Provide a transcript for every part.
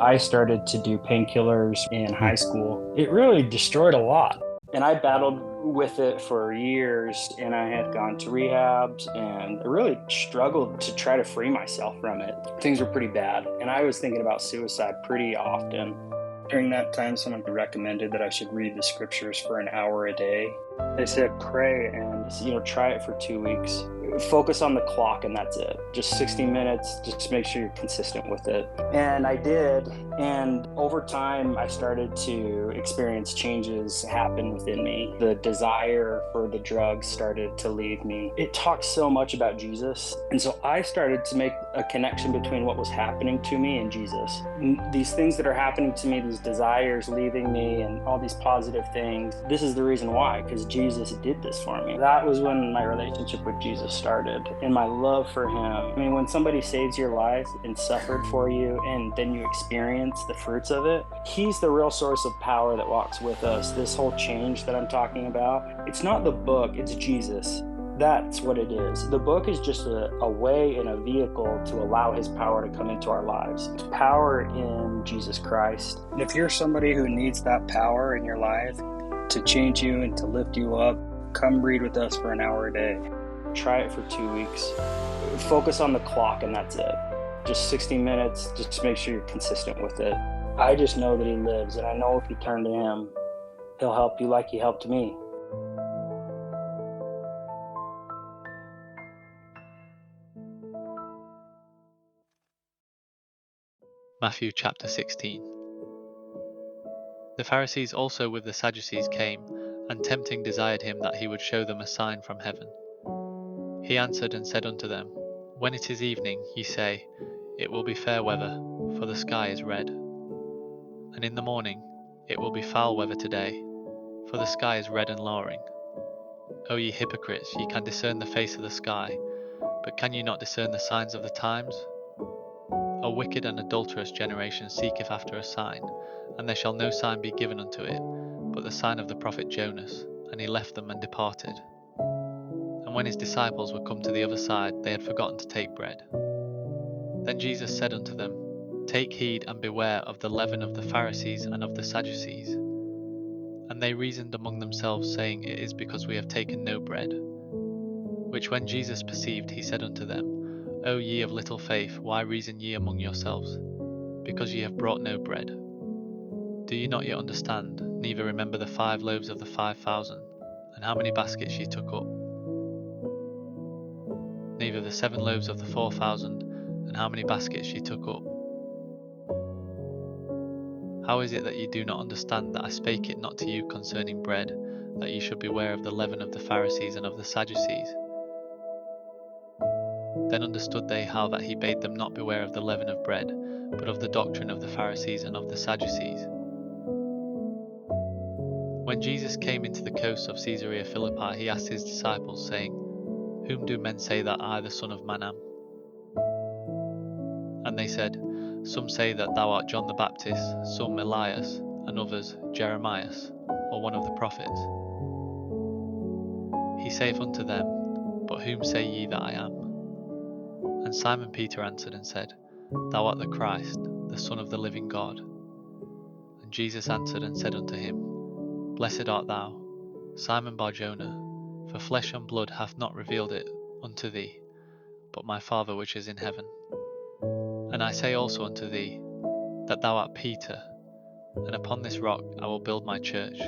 I started to do painkillers in high school. It really destroyed a lot. And I battled with it for years, and I had gone to rehabs, and I really struggled to try to free myself from it. Things were pretty bad, and I was thinking about suicide pretty often. During that time, someone recommended that I should read the scriptures for an hour a day. They said pray and try it for 2 weeks. Focus on the clock, and that's it. Just 60 minutes. Just make sure you're consistent with it. And I did. And over time, I started to experience changes happen within me. The desire for the drugs started to leave me. It talks so much about Jesus. And so I started to make a connection between what was happening to me and Jesus. These things that are happening to me, these desires leaving me and all these positive things, this is the reason why, because Jesus did this for me. That was when my relationship with Jesus started, and my love for him. I mean, when somebody saves your life and suffered for you, and then you experience the fruits of it, he's the real source of power that walks with us. This whole change that I'm talking about, it's not the book, it's Jesus. That's what it is. The book is just a way and a vehicle to allow his power to come into our lives. It's power in Jesus Christ. And if you're somebody who needs that power in your life to change you and to lift you up, come read with us for an hour a day. Try it for 2 weeks. Focus on the clock, and that's it. Just 60 minutes. Just make sure you're consistent with it. I just know that he lives, and I know if you turn to him, he'll help you like he helped me. Matthew chapter 16. The Pharisees also with the Sadducees came, and tempting desired him that he would show them a sign from heaven. He answered and said unto them, When it is evening, ye say, It will be fair weather, for the sky is red. And in the morning, It will be foul weather today, for the sky is red and lowering. O ye hypocrites, ye can discern the face of the sky, but can ye not discern the signs of the times? A wicked and adulterous generation seeketh after a sign, and there shall no sign be given unto it, but the sign of the prophet Jonas. And he left them and departed. And when his disciples were come to the other side, they had forgotten to take bread. Then Jesus said unto them, Take heed and beware of the leaven of the Pharisees and of the Sadducees. And they reasoned among themselves, saying, It is because we have taken no bread. Which when Jesus perceived, he said unto them, O ye of little faith, why reason ye among yourselves? Because ye have brought no bread. Do ye not yet understand, neither remember the 5 loaves of the 5,000, and how many baskets ye took up? Neither the 7 loaves of the 4,000, and how many baskets ye took up? How is it that ye do not understand that I spake it not to you concerning bread, that ye should beware of the leaven of the Pharisees and of the Sadducees? Then understood they how that he bade them not beware of the leaven of bread, but of the doctrine of the Pharisees and of the Sadducees. When Jesus came into the coasts of Caesarea Philippi, he asked his disciples, saying, Whom do men say that I, the Son of Man, am? And they said, Some say that thou art John the Baptist, some Elias, and others Jeremias, or one of the prophets. He saith unto them, But whom say ye that I am? And Simon Peter answered and said, Thou art the Christ, the Son of the living God. And Jesus answered and said unto him, Blessed art thou, Simon Bar-Jonah, for flesh and blood hath not revealed it unto thee, but my Father which is in heaven. And I say also unto thee, that thou art Peter, and upon this rock I will build my church,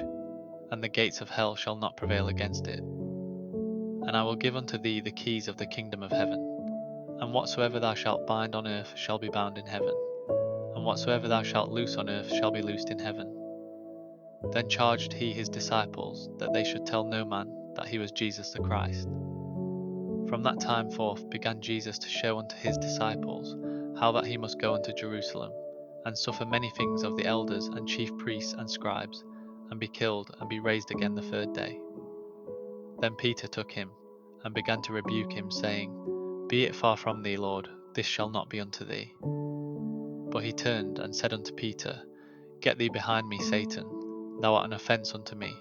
and the gates of hell shall not prevail against it. And I will give unto thee the keys of the kingdom of heaven. And whatsoever thou shalt bind on earth shall be bound in heaven, and whatsoever thou shalt loose on earth shall be loosed in heaven. Then charged he his disciples that they should tell no man that he was Jesus the Christ. From that time forth began Jesus to show unto his disciples how that he must go unto Jerusalem, and suffer many things of the elders and chief priests and scribes, and be killed, and be raised again the 3rd day. Then Peter took him, and began to rebuke him, saying, Be it far from thee, Lord, this shall not be unto thee. But he turned and said unto Peter, Get thee behind me, Satan, thou art an offence unto me,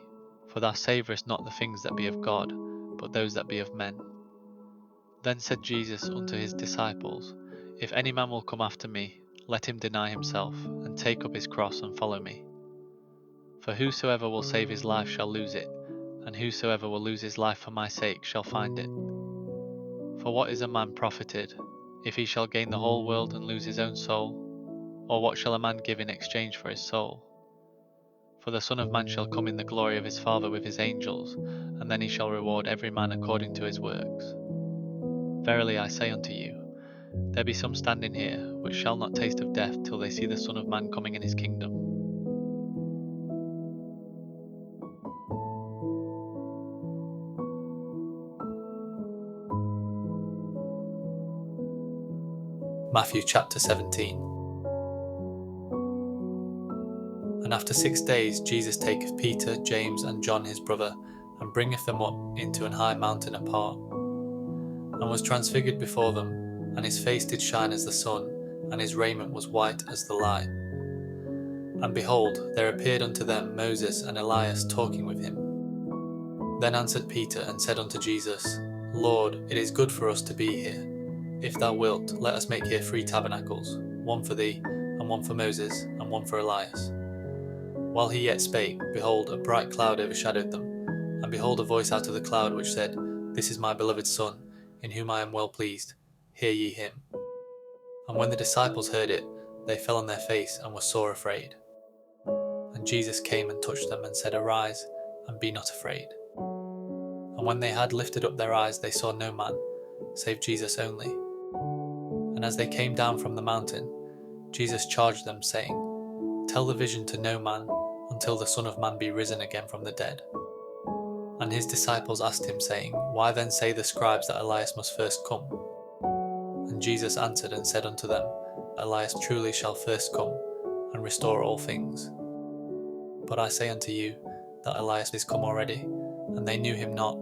for thou savourest not the things that be of God, but those that be of men. Then said Jesus unto his disciples, If any man will come after me, let him deny himself, and take up his cross and follow me. For whosoever will save his life shall lose it, and whosoever will lose his life for my sake shall find it. For what is a man profited, if he shall gain the whole world and lose his own soul? Or what shall a man give in exchange for his soul? For the Son of Man shall come in the glory of his Father with his angels, and then he shall reward every man according to his works. Verily I say unto you, there be some standing here, which shall not taste of death till they see the Son of Man coming in his kingdom. Matthew chapter 17. And after 6 days Jesus taketh Peter, James, and John his brother, and bringeth them up into an high mountain apart, and was transfigured before them, and his face did shine as the sun, and his raiment was white as the light. And behold, there appeared unto them Moses and Elias talking with him. Then answered Peter and said unto Jesus, Lord, it is good for us to be here. If thou wilt, let us make here 3 tabernacles, one for thee, and one for Moses, and one for Elias. While he yet spake, behold, a bright cloud overshadowed them, and behold, a voice out of the cloud which said, This is my beloved Son, in whom I am well pleased. Hear ye him. And when the disciples heard it, they fell on their face and were sore afraid. And Jesus came and touched them and said, Arise, and be not afraid. And when they had lifted up their eyes, they saw no man, save Jesus only. And as they came down from the mountain, Jesus charged them, saying, Tell the vision to no man, until the Son of Man be risen again from the dead. And his disciples asked him, saying, Why then say the scribes that Elias must first come? And Jesus answered and said unto them, Elias truly shall first come, and restore all things. But I say unto you, that Elias is come already, and they knew him not,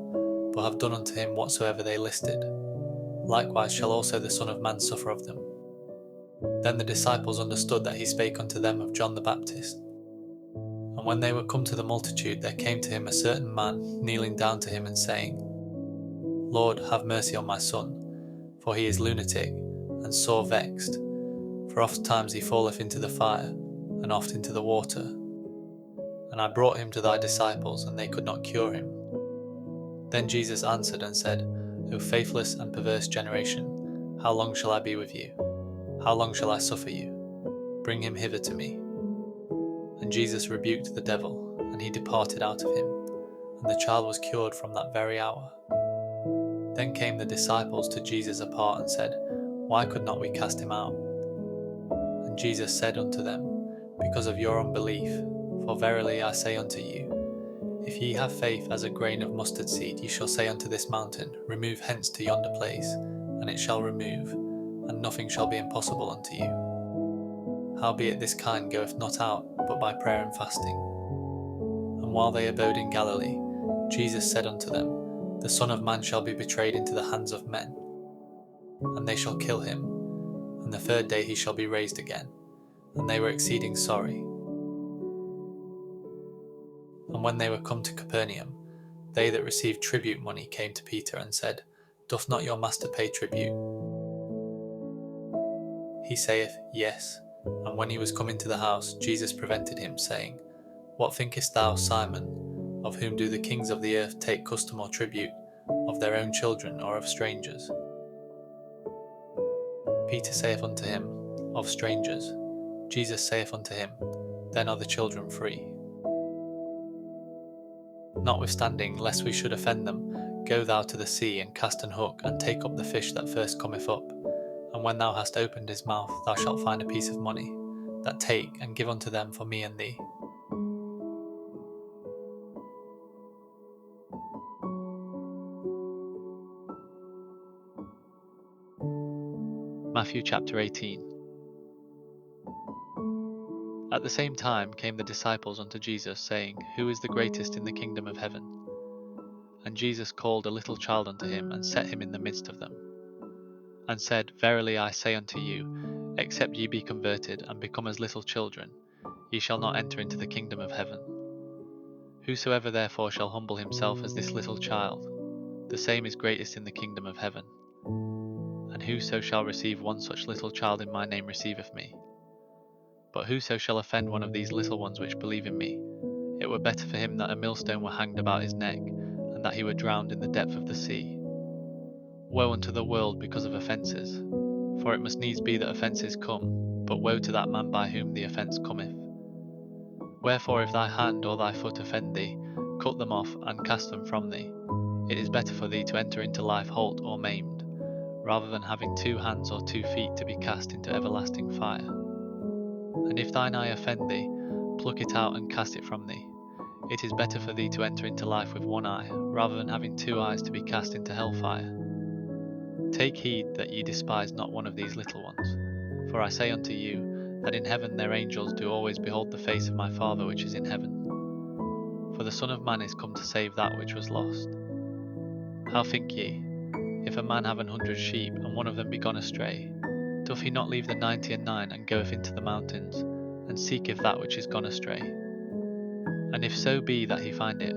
but have done unto him whatsoever they listed. Likewise shall also the Son of Man suffer of them. Then the disciples understood that he spake unto them of John the Baptist. And when they were come to the multitude, there came to him a certain man, kneeling down to him and saying, Lord, have mercy on my son, for he is lunatic, and sore vexed, for oft times he falleth into the fire, and oft into the water. And I brought him to thy disciples, and they could not cure him. Then Jesus answered and said, O faithless and perverse generation, how long shall I be with you? How long shall I suffer you? Bring him hither to me. And Jesus rebuked the devil, and he departed out of him, and the child was cured from that very hour. Then came the disciples to Jesus apart and said, Why could not we cast him out? And Jesus said unto them, Because of your unbelief. For verily I say unto you, if ye have faith as a grain of mustard seed, ye shall say unto this mountain, Remove hence to yonder place, and it shall remove, and nothing shall be impossible unto you. Howbeit this kind goeth not out, but by prayer and fasting. And while they abode in Galilee, Jesus said unto them, The Son of Man shall be betrayed into the hands of men, and they shall kill him, and the 3rd day he shall be raised again. And they were exceeding sorry. And when they were come to Capernaum, they that received tribute money came to Peter and said, Doth not your master pay tribute? He saith, Yes. And when he was come into the house, Jesus prevented him, saying, What thinkest thou, Simon, of whom do the kings of the earth take custom or tribute, of their own children or of strangers? Peter saith unto him, Of strangers. Jesus saith unto him, Then are the children free. Notwithstanding, lest we should offend them, go thou to the sea, and cast an hook, and take up the fish that first cometh up. And when thou hast opened his mouth, thou shalt find a piece of money. That take, and give unto them for me and thee. Matthew chapter 18. At the same time came the disciples unto Jesus, saying, Who is the greatest in the kingdom of heaven? And Jesus called a little child unto him, and set him in the midst of them, and said, Verily I say unto you, except ye be converted, and become as little children, ye shall not enter into the kingdom of heaven. Whosoever therefore shall humble himself as this little child, the same is greatest in the kingdom of heaven. And whoso shall receive one such little child in my name receiveth me. But whoso shall offend one of these little ones which believe in me, it were better for him that a millstone were hanged about his neck, and that he were drowned in the depth of the sea. Woe unto the world because of offences! For it must needs be that offences come, but woe to that man by whom the offence cometh. Wherefore if thy hand or thy foot offend thee, cut them off, and cast them from thee. It is better for thee to enter into life halt or maimed, rather than having 2 hands or 2 feet to be cast into everlasting fire. And if thine eye offend thee, pluck it out and cast it from thee. It is better for thee to enter into life with 1 eye, rather than having 2 eyes to be cast into hellfire. Take heed that ye despise not one of these little ones. For I say unto you, that in heaven their angels do always behold the face of my Father which is in heaven. For the Son of Man is come to save that which was lost. How think ye? If a man have 100 sheep, and one of them be gone astray, doth he not leave the 99 and goeth into the mountains, and seeketh that which is gone astray? And if so be that he find it,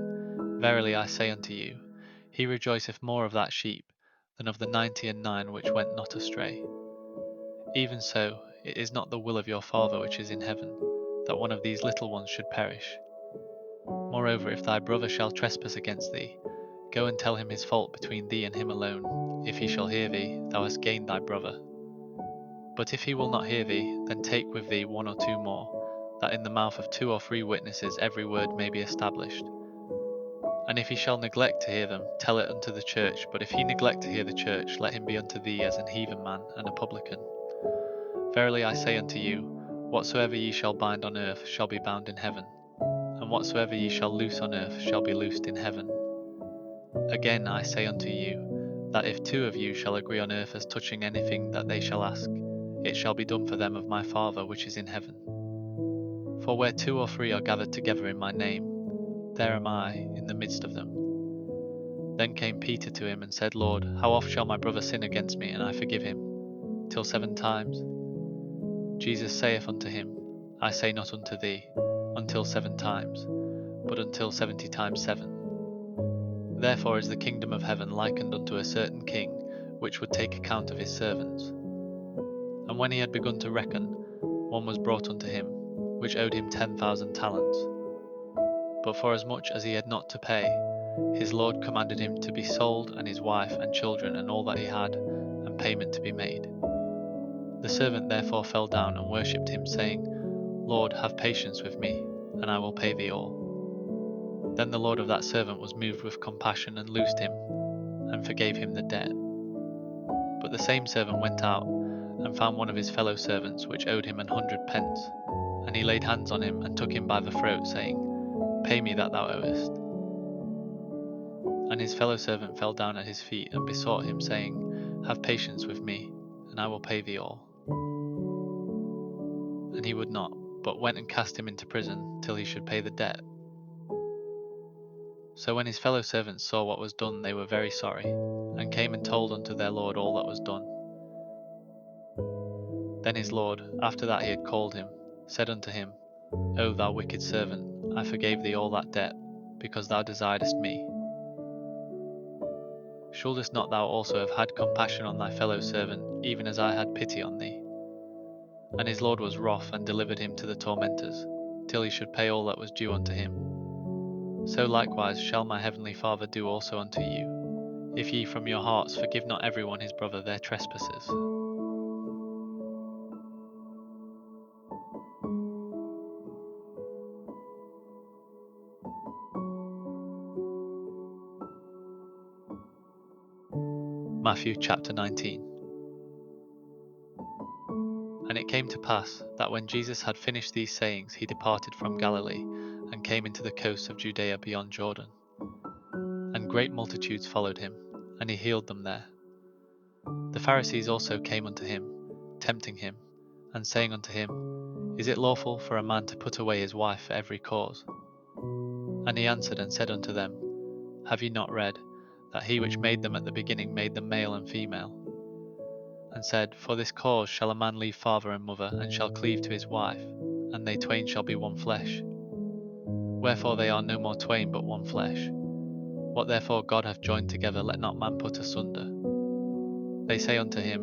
verily I say unto you, he rejoiceth more of that sheep than of the 99 which went not astray. Even so, it is not the will of your Father which is in heaven, that one of these little ones should perish. Moreover, if thy brother shall trespass against thee, go and tell him his fault between thee and him alone. If he shall hear thee, thou hast gained thy brother. But if he will not hear thee, then take with thee 1 or 2 more, that in the mouth of 2 or 3 witnesses every word may be established. And if he shall neglect to hear them, tell it unto the church. But if he neglect to hear the church, let him be unto thee as an heathen man and a publican. Verily I say unto you, whatsoever ye shall bind on earth shall be bound in heaven, and whatsoever ye shall loose on earth shall be loosed in heaven. Again I say unto you, that if 2 of you shall agree on earth as touching anything that they shall ask, it shall be done for them of my Father which is in heaven. For where 2 or 3 are gathered together in my name, there am I in the midst of them. Then came Peter to him and said, Lord, how oft shall my brother sin against me, and I forgive him? Till 7 times? Jesus saith unto him, I say not unto thee, until 7 times, but until 70 times 7. Therefore is the kingdom of heaven likened unto a certain king, which would take account of his servants. And when he had begun to reckon, one was brought unto him, which owed him 10,000 talents. But forasmuch as he had not to pay, his lord commanded him to be sold, and his wife and children and all that he had, and payment to be made. The servant therefore fell down and worshipped him, saying, Lord, have patience with me, and I will pay thee all. Then the lord of that servant was moved with compassion, and loosed him, and forgave him the debt. But the same servant went out, and found one of his fellow servants, which owed him 100 pence. And he laid hands on him, and took him by the throat, saying, Pay me that thou owest. And his fellow servant fell down at his feet, and besought him, saying, Have patience with me, and I will pay thee all. And he would not, but went and cast him into prison, till he should pay the debt. So when his fellow servants saw what was done, they were very sorry, and came and told unto their lord all that was done. Then his lord, after that he had called him, said unto him, O thou wicked servant, I forgave thee all that debt, because thou desiredst me. Shouldest not thou also have had compassion on thy fellow servant, even as I had pity on thee? And his lord was wroth, and delivered him to the tormentors, till he should pay all that was due unto him. So likewise shall my heavenly Father do also unto you, if ye from your hearts forgive not every one his brother their trespasses. Matthew chapter 19. And it came to pass, that when Jesus had finished these sayings, he departed from Galilee, and came into the coasts of Judea beyond Jordan. And great multitudes followed him, and he healed them there. The Pharisees also came unto him, tempting him, and saying unto him, Is it lawful for a man to put away his wife for every cause? And he answered and said unto them, Have ye not read, that he which made them at the beginning made them male and female? And said, For this cause shall a man leave father and mother, and shall cleave to his wife, and they twain shall be one flesh. Wherefore they are no more twain, but one flesh. What therefore God hath joined together, let not man put asunder. They say unto him,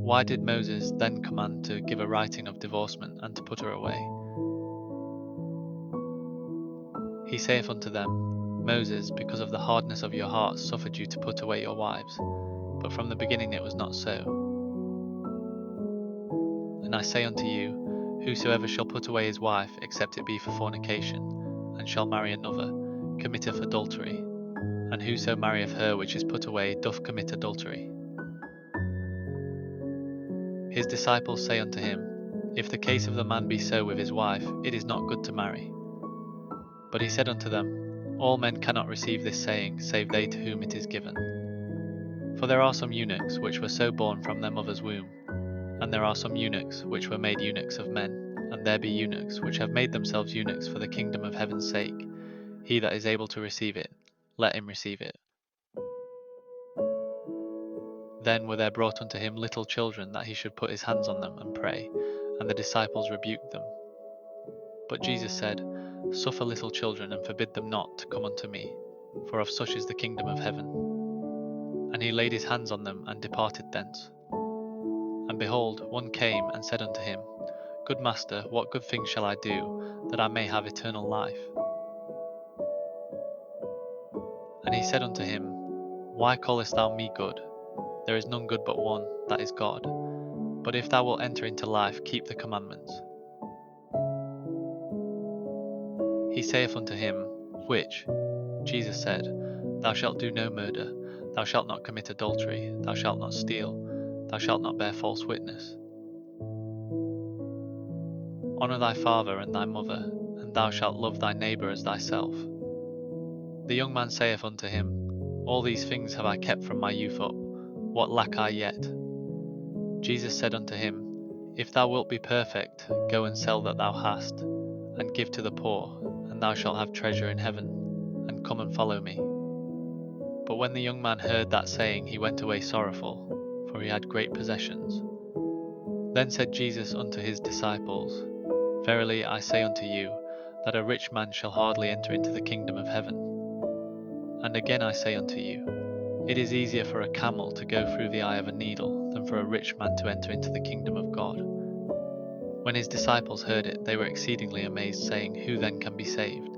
Why did Moses then command to give a writing of divorcement and to put her away? He saith unto them, Moses, because of the hardness of your hearts, suffered you to put away your wives, but from the beginning it was not so. And I say unto you, whosoever shall put away his wife, except it be for fornication, and shall marry another, committeth adultery. And whoso marrieth her which is put away doth commit adultery. His disciples say unto him, If the case of the man be so with his wife, it is not good to marry. But he said unto them, All men cannot receive this saying, save they to whom it is given. For there are some eunuchs which were so born from their mother's womb, and there are some eunuchs which were made eunuchs of men, and there be eunuchs which have made themselves eunuchs for the kingdom of heaven's sake. He that is able to receive it, let him receive it. Then were there brought unto him little children, that he should put his hands on them and pray, and the disciples rebuked them. But Jesus said, Suffer little children, and forbid them not to come unto me, for of such is the kingdom of heaven. And he laid his hands on them, and departed thence. And behold, one came and said unto him, Good master, what good thing shall I do, that I may have eternal life? And he said unto him, Why callest thou me good? There is none good but one, that is God. But if thou wilt enter into life, keep the commandments. He saith unto him, Which? Jesus said, Thou shalt do no murder, thou shalt not commit adultery, thou shalt not steal, thou shalt not bear false witness. Honour thy father and thy mother, and thou shalt love thy neighbour as thyself. The young man saith unto him, All these things have I kept from my youth up. What lack I yet? Jesus said unto him, If thou wilt be perfect, go and sell that thou hast, and give to the poor, and thou shalt have treasure in heaven, and come and follow me. But when the young man heard that saying, he went away sorrowful, for he had great possessions. Then said Jesus unto his disciples, Verily I say unto you, that a rich man shall hardly enter into the kingdom of heaven. And again I say unto you, it is easier for a camel to go through the eye of a needle than for a rich man to enter into the kingdom of God. When his disciples heard it, they were exceedingly amazed, saying, Who then can be saved?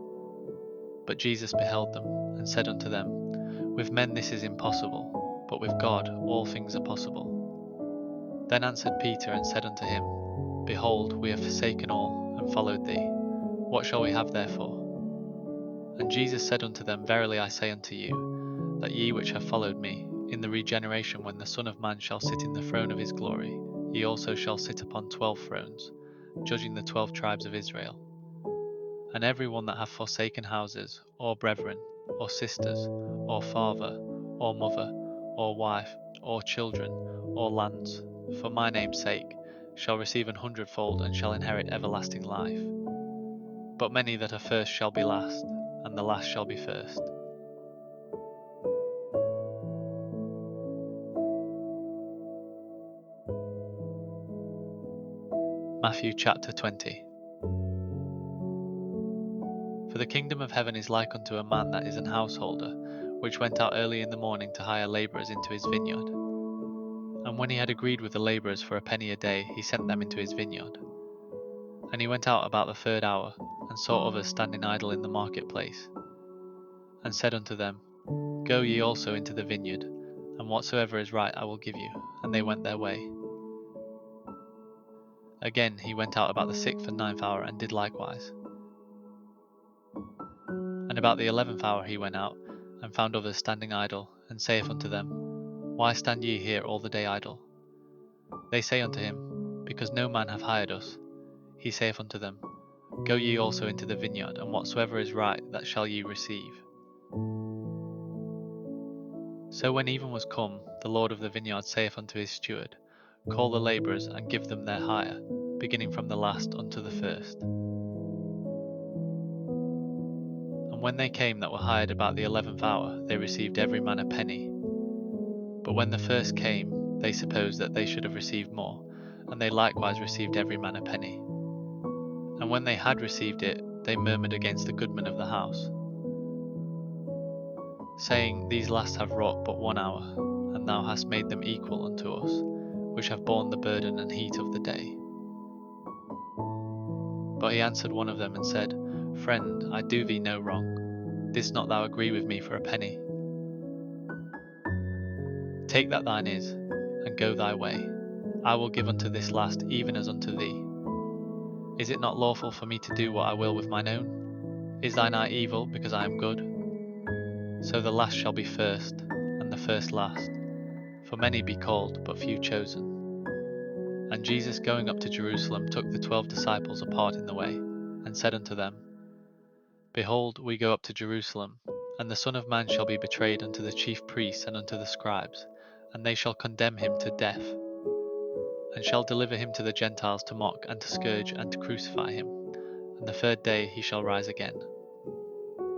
But Jesus beheld them, and said unto them, With men this is impossible, but with God all things are possible. Then answered Peter, and said unto him, Behold, we have forsaken all, and followed thee. What shall we have therefore? And Jesus said unto them, Verily I say unto you, that ye which have followed me, in the regeneration when the Son of Man shall sit in the throne of his glory, ye also shall sit upon 12 thrones, judging the 12 tribes of Israel. And every one that hath forsaken houses, or brethren, or sisters, or father, or mother, or wife, or children, or lands, for my name's sake, shall receive 100-fold, and shall inherit everlasting life. But many that are first shall be last, and the last shall be first. Matthew chapter 20. For the kingdom of heaven is like unto a man that is an householder, which went out early in the morning to hire labourers into his vineyard. And when he had agreed with the labourers for a penny a day, he sent them into his vineyard. And he went out about the 3rd hour, and saw others standing idle in the marketplace, and said unto them, Go ye also into the vineyard, and whatsoever is right I will give you. And they went their way. Again he went out about the 6th and 9th hour, and did likewise. And about the 11th hour he went out, and found others standing idle, and saith unto them, Why stand ye here all the day idle? They say unto him, Because no man hath hired us. He saith unto them, Go ye also into the vineyard, and whatsoever is right, that shall ye receive. So when even was come, the Lord of the vineyard saith unto his steward, Call the labourers, and give them their hire, beginning from the last unto the first. And when they came that were hired about the 11th hour, they received every man a penny. But when the first came, they supposed that they should have received more, and they likewise received every man a penny. And when they had received it, they murmured against the goodman of the house, saying, These last have wrought but 1 hour, and thou hast made them equal unto us, which have borne the burden and heat of the day. But he answered one of them and said, Friend, I do thee no wrong. Didst not thou agree with me for a penny? Take that thine is, and go thy way. I will give unto this last even as unto thee. Is it not lawful for me to do what I will with mine own? Is thine eye evil because I am good? So the last shall be first, and the first last. For many be called, but few chosen. And Jesus going up to Jerusalem took the 12 disciples apart in the way, and said unto them, Behold, we go up to Jerusalem, and the Son of Man shall be betrayed unto the chief priests and unto the scribes, and they shall condemn him to death, and shall deliver him to the Gentiles to mock, and to scourge, and to crucify him. And the third day he shall rise again.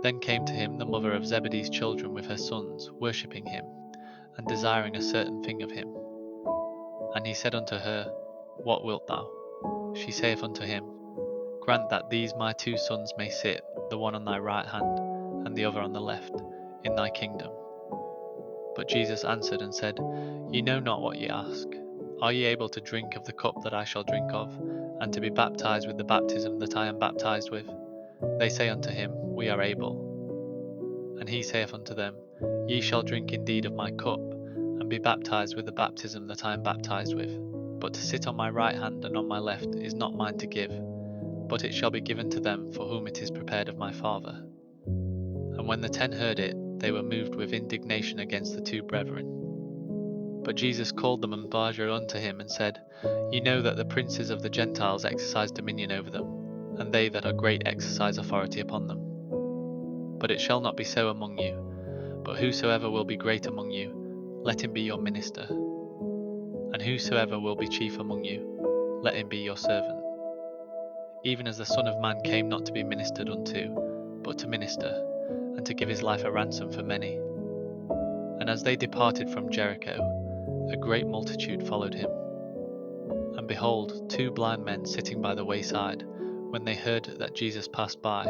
Then came to him the mother of Zebedee's children with her sons, worshipping him, and desiring a certain thing of him. And he said unto her, What wilt thou? She saith unto him, Grant that these my 2 sons may sit, the one on thy right hand, and the other on the left, in thy kingdom. But Jesus answered and said, Ye know not what ye ask. Are ye able to drink of the cup that I shall drink of, and to be baptized with the baptism that I am baptized with? They say unto him, We are able. And he saith unto them, Ye shall drink indeed of my cup, and be baptized with the baptism that I am baptized with. But to sit on my right hand and on my left is not mine to give, but it shall be given to them for whom it is prepared of my Father. And when the 10 heard it, they were moved with indignation against the 2 brethren. But Jesus called them and brought unto him, and said, Ye know that the princes of the Gentiles exercise dominion over them, and they that are great exercise authority upon them. But it shall not be so among you, but whosoever will be great among you, let him be your minister. And whosoever will be chief among you, let him be your servant. Even as the Son of Man came not to be ministered unto, but to minister, and to give his life a ransom for many. And as they departed from Jericho, a great multitude followed him. And behold, 2 blind men sitting by the wayside, when they heard that Jesus passed by,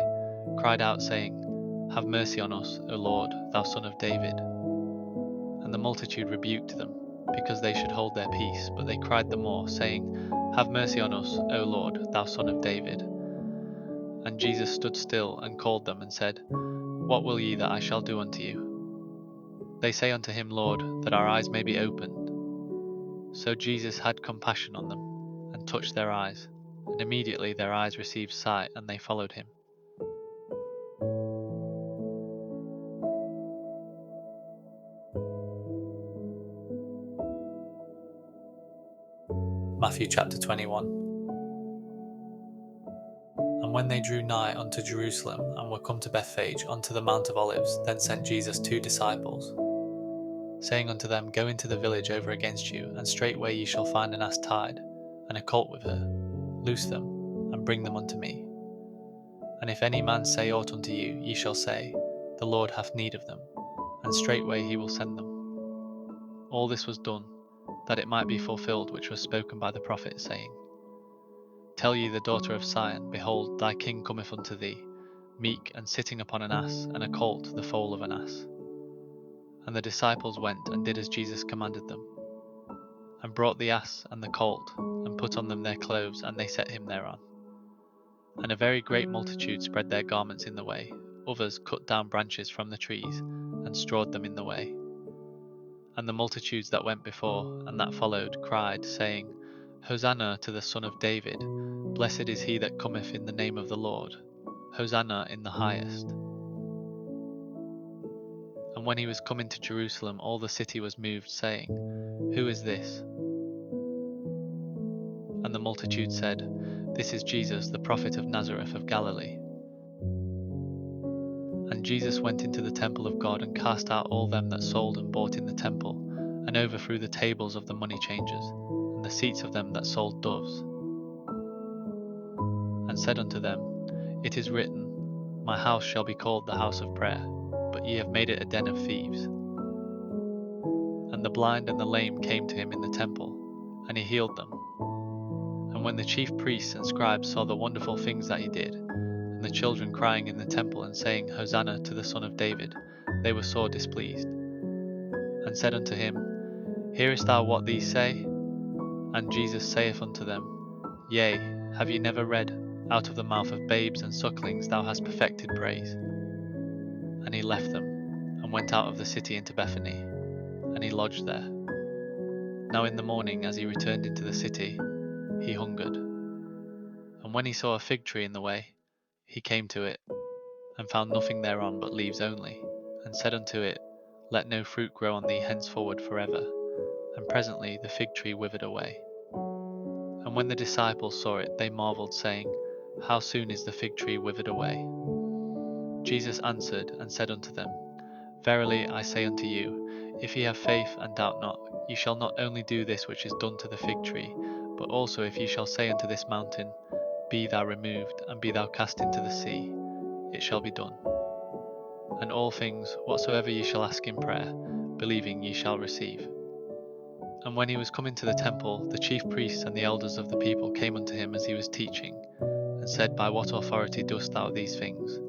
cried out, saying, Have mercy on us, O Lord, thou Son of David. And the multitude rebuked them, because they should hold their peace, but they cried the more, saying, Have mercy on us, O Lord, thou Son of David. And Jesus stood still, and called them, and said, What will ye that I shall do unto you? They say unto him, Lord, that our eyes may be opened. So Jesus had compassion on them, and touched their eyes, and immediately their eyes received sight, and they followed him. Matthew chapter 21. And when they drew nigh unto Jerusalem, and were come to Bethphage unto the Mount of Olives, then sent Jesus 2 disciples, saying unto them, Go into the village over against you, and straightway ye shall find an ass tied, and a colt with her. Loose them, and bring them unto me. And if any man say aught unto you, ye shall say, The Lord hath need of them, and straightway he will send them. All this was done, that it might be fulfilled which was spoken by the prophet, saying, Tell ye the daughter of Sion, Behold, thy king cometh unto thee, meek, and sitting upon an ass, and a colt the foal of an ass. And the disciples went, and did as Jesus commanded them, and brought the ass and the colt, and put on them their clothes, and they set him thereon. And a very great multitude spread their garments in the way, others cut down branches from the trees, and strawed them in the way. And the multitudes that went before, and that followed, cried, saying, Hosanna to the Son of David, blessed is he that cometh in the name of the Lord, Hosanna in the highest. And when he was come into Jerusalem, all the city was moved, saying, Who is this? And the multitude said, This is Jesus, the prophet of Nazareth of Galilee. And Jesus went into the temple of God, and cast out all them that sold and bought in the temple, and overthrew the tables of the money changers, and the seats of them that sold doves. And said unto them, It is written, My house shall be called the house of prayer, but ye have made it a den of thieves. And the blind and the lame came to him in the temple, and he healed them. And when the chief priests and scribes saw the wonderful things that he did, and the children crying in the temple and saying, Hosanna to the Son of David, they were sore displeased, and said unto him, Hearest thou what these say? And Jesus saith unto them, Yea, have ye never read, Out of the mouth of babes and sucklings thou hast perfected praise? And he left them, and went out of the city into Bethany, and he lodged there. Now in the morning, as he returned into the city, he hungered. And when he saw a fig tree in the way, he came to it, and found nothing thereon but leaves only, and said unto it, Let no fruit grow on thee henceforward forever. And presently the fig tree withered away. And when the disciples saw it, they marveled, saying, How soon is the fig tree withered away? Jesus answered and said unto them, Verily I say unto you, if ye have faith and doubt not, ye shall not only do this which is done to the fig tree, but also if ye shall say unto this mountain, Be thou removed, and be thou cast into the sea, it shall be done. And all things, whatsoever ye shall ask in prayer, believing ye shall receive. And when he was come into the temple, the chief priests and the elders of the people came unto him as he was teaching, and said, By what authority dost thou these things?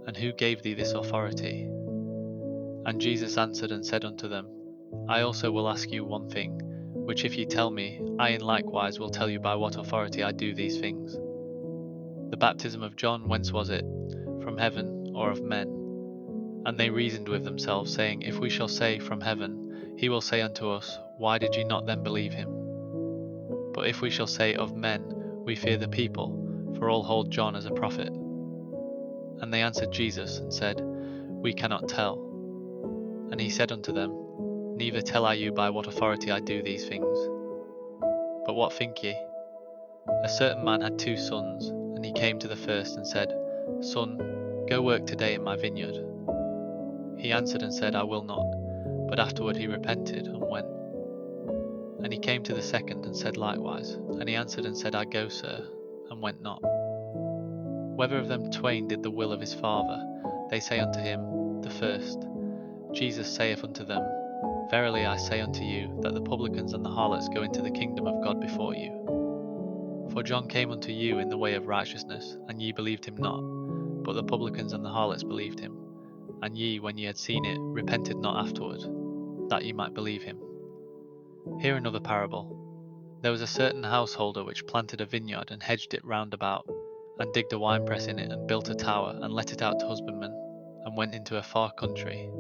And who gave thee this authority? And Jesus answered and said unto them, I also will ask you one thing, which if ye tell me, I in likewise will tell you by what authority I do these things. The baptism of John, whence was it? From heaven, or of men? And they reasoned with themselves, saying, If we shall say, From heaven, he will say unto us, Why did ye not then believe him? But if we shall say, Of men, we fear the people, for all hold John as a prophet. And they answered Jesus, and said, We cannot tell. And he said unto them, Neither tell I you by what authority I do these things. But what think ye? A certain man had 2 sons, and he came to the first and said, Son, go work today in my vineyard. He answered and said, I will not. But afterward he repented, and went. And he came to the second and said likewise. And he answered and said, I go, sir, and went not. Whether of them twain did the will of his father? They say unto him, The first. Jesus saith unto them, Verily I say unto you, that the publicans and the harlots go into the kingdom of God before you. For John came unto you in the way of righteousness, and ye believed him not, but the publicans and the harlots believed him. And ye, when ye had seen it, repented not afterward, that ye might believe him. Hear another parable. There was a certain householder which planted a vineyard, and hedged it round about, and digged a winepress in it, and built a tower, and let it out to husbandmen, and went into a far country.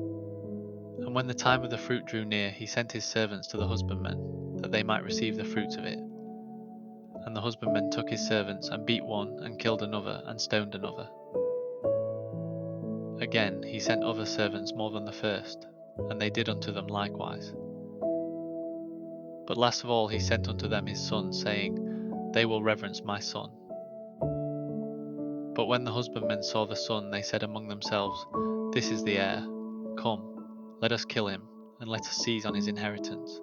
And when the time of the fruit drew near, he sent his servants to the husbandmen, that they might receive the fruits of it. And the husbandmen took his servants, and beat one, and killed another, and stoned another. Again he sent other servants more than the first, and they did unto them likewise. But last of all he sent unto them his son, saying, They will reverence my son. But when the husbandmen saw the son, they said among themselves, This is the heir. Come, let us kill him, and let us seize on his inheritance.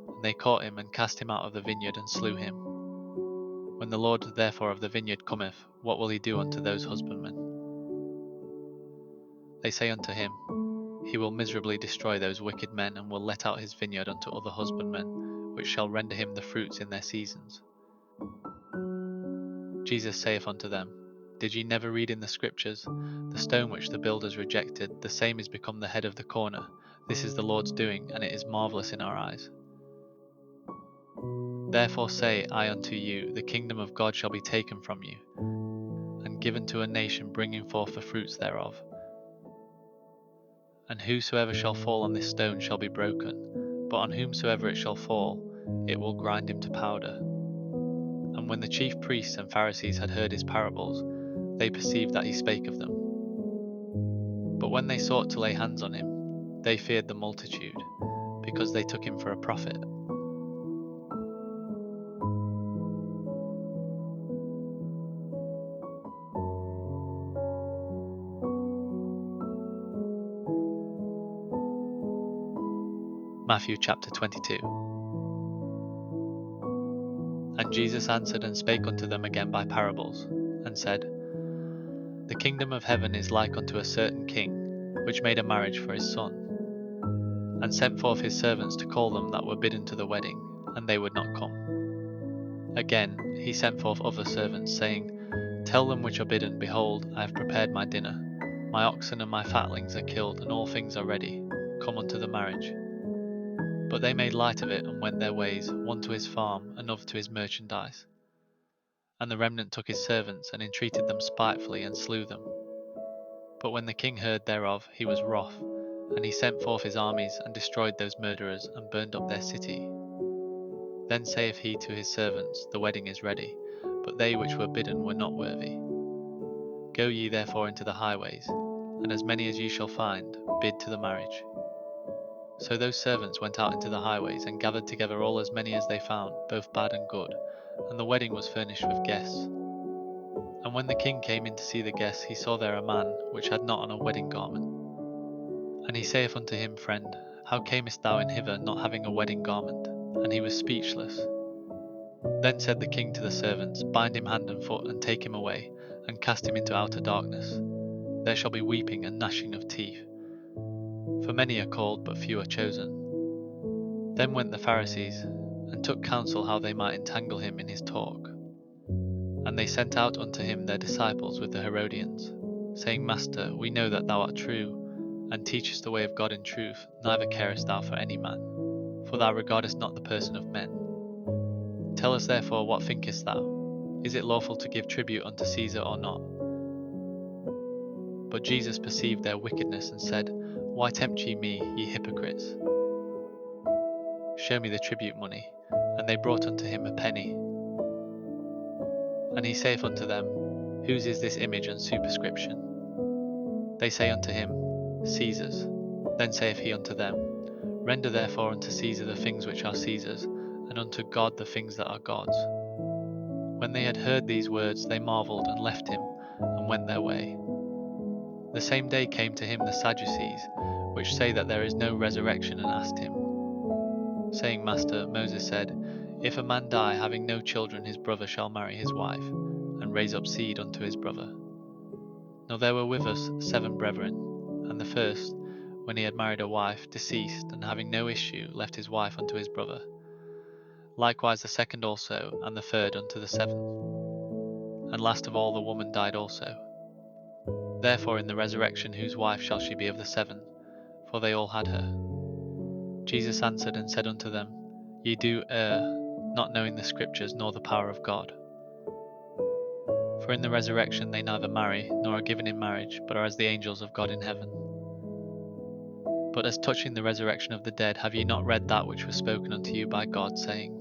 And they caught him, and cast him out of the vineyard, and slew him. When the Lord therefore of the vineyard cometh, what will he do unto those husbandmen? They say unto him, He will miserably destroy those wicked men, and will let out his vineyard unto other husbandmen, which shall render him the fruits in their seasons. Jesus saith unto them, Did ye never read in the Scriptures, The stone which the builders rejected, the same is become the head of the corner. This is the Lord's doing, and it is marvellous in our eyes. Therefore say I unto you, the kingdom of God shall be taken from you, and given to a nation bringing forth the fruits thereof. And whosoever shall fall on this stone shall be broken, but on whomsoever it shall fall, it will grind him to powder. And when the chief priests and Pharisees had heard his parables, they perceived that he spake of them. But when they sought to lay hands on him, they feared the multitude, because they took him for a prophet. Matthew chapter 22. And Jesus answered and spake unto them again by parables, and said, The kingdom of heaven is like unto a certain king, which made a marriage for his son, and sent forth his servants to call them that were bidden to the wedding, and they would not come. Again he sent forth other servants, saying, Tell them which are bidden, Behold, I have prepared my dinner. My oxen and my fatlings are killed, and all things are ready. Come unto the marriage. But they made light of it and went their ways, one to his farm, another to his merchandise. And the remnant took his servants, and entreated them spitefully, and slew them. But when the king heard thereof, he was wroth, and he sent forth his armies, and destroyed those murderers, and burned up their city. Then saith he to his servants, The wedding is ready, but they which were bidden were not worthy. Go ye therefore into the highways, and as many as ye shall find, bid to the marriage. So those servants went out into the highways, and gathered together all as many as they found, both bad and good, and the wedding was furnished with guests. And when the king came in to see the guests, he saw there a man which had not on a wedding garment. And he saith unto him, Friend, how camest thou in hither, not having a wedding garment? And he was speechless. Then said the king to the servants, Bind him hand and foot, and take him away, and cast him into outer darkness. There shall be weeping and gnashing of teeth. For many are called, but few are chosen. Then went the Pharisees, and took counsel how they might entangle him in his talk. And they sent out unto him their disciples with the Herodians, saying, Master, we know that thou art true, and teachest the way of God in truth, neither carest thou for any man, for thou regardest not the person of men. Tell us therefore, what thinkest thou? Is it lawful to give tribute unto Caesar or not? But Jesus perceived their wickedness, and said, Why tempt ye me, ye hypocrites? Show me the tribute money. And they brought unto him a penny. And he saith unto them, Whose is this image and superscription? They say unto him, Caesar's. Then saith he unto them, Render therefore unto Caesar the things which are Caesar's, and unto God the things that are God's. When they had heard these words, they marvelled, and left him, and went their way. The same day came to him the Sadducees, which say that there is no resurrection, and asked him, saying, Master, Moses said, If a man die having no children, his brother shall marry his wife, and raise up seed unto his brother. Now there were with us 7 brethren, and the first, when he had married a wife, deceased, and having no issue, left his wife unto his brother. Likewise the second also, and the third unto the 7th. And last of all the woman died also. Therefore in the resurrection whose wife shall she be of the 7? For they all had her. Jesus answered and said unto them, Ye do err, not knowing the Scriptures nor the power of God. For in the resurrection they neither marry, nor are given in marriage, but are as the angels of God in heaven. But as touching the resurrection of the dead, have ye not read that which was spoken unto you by God, saying,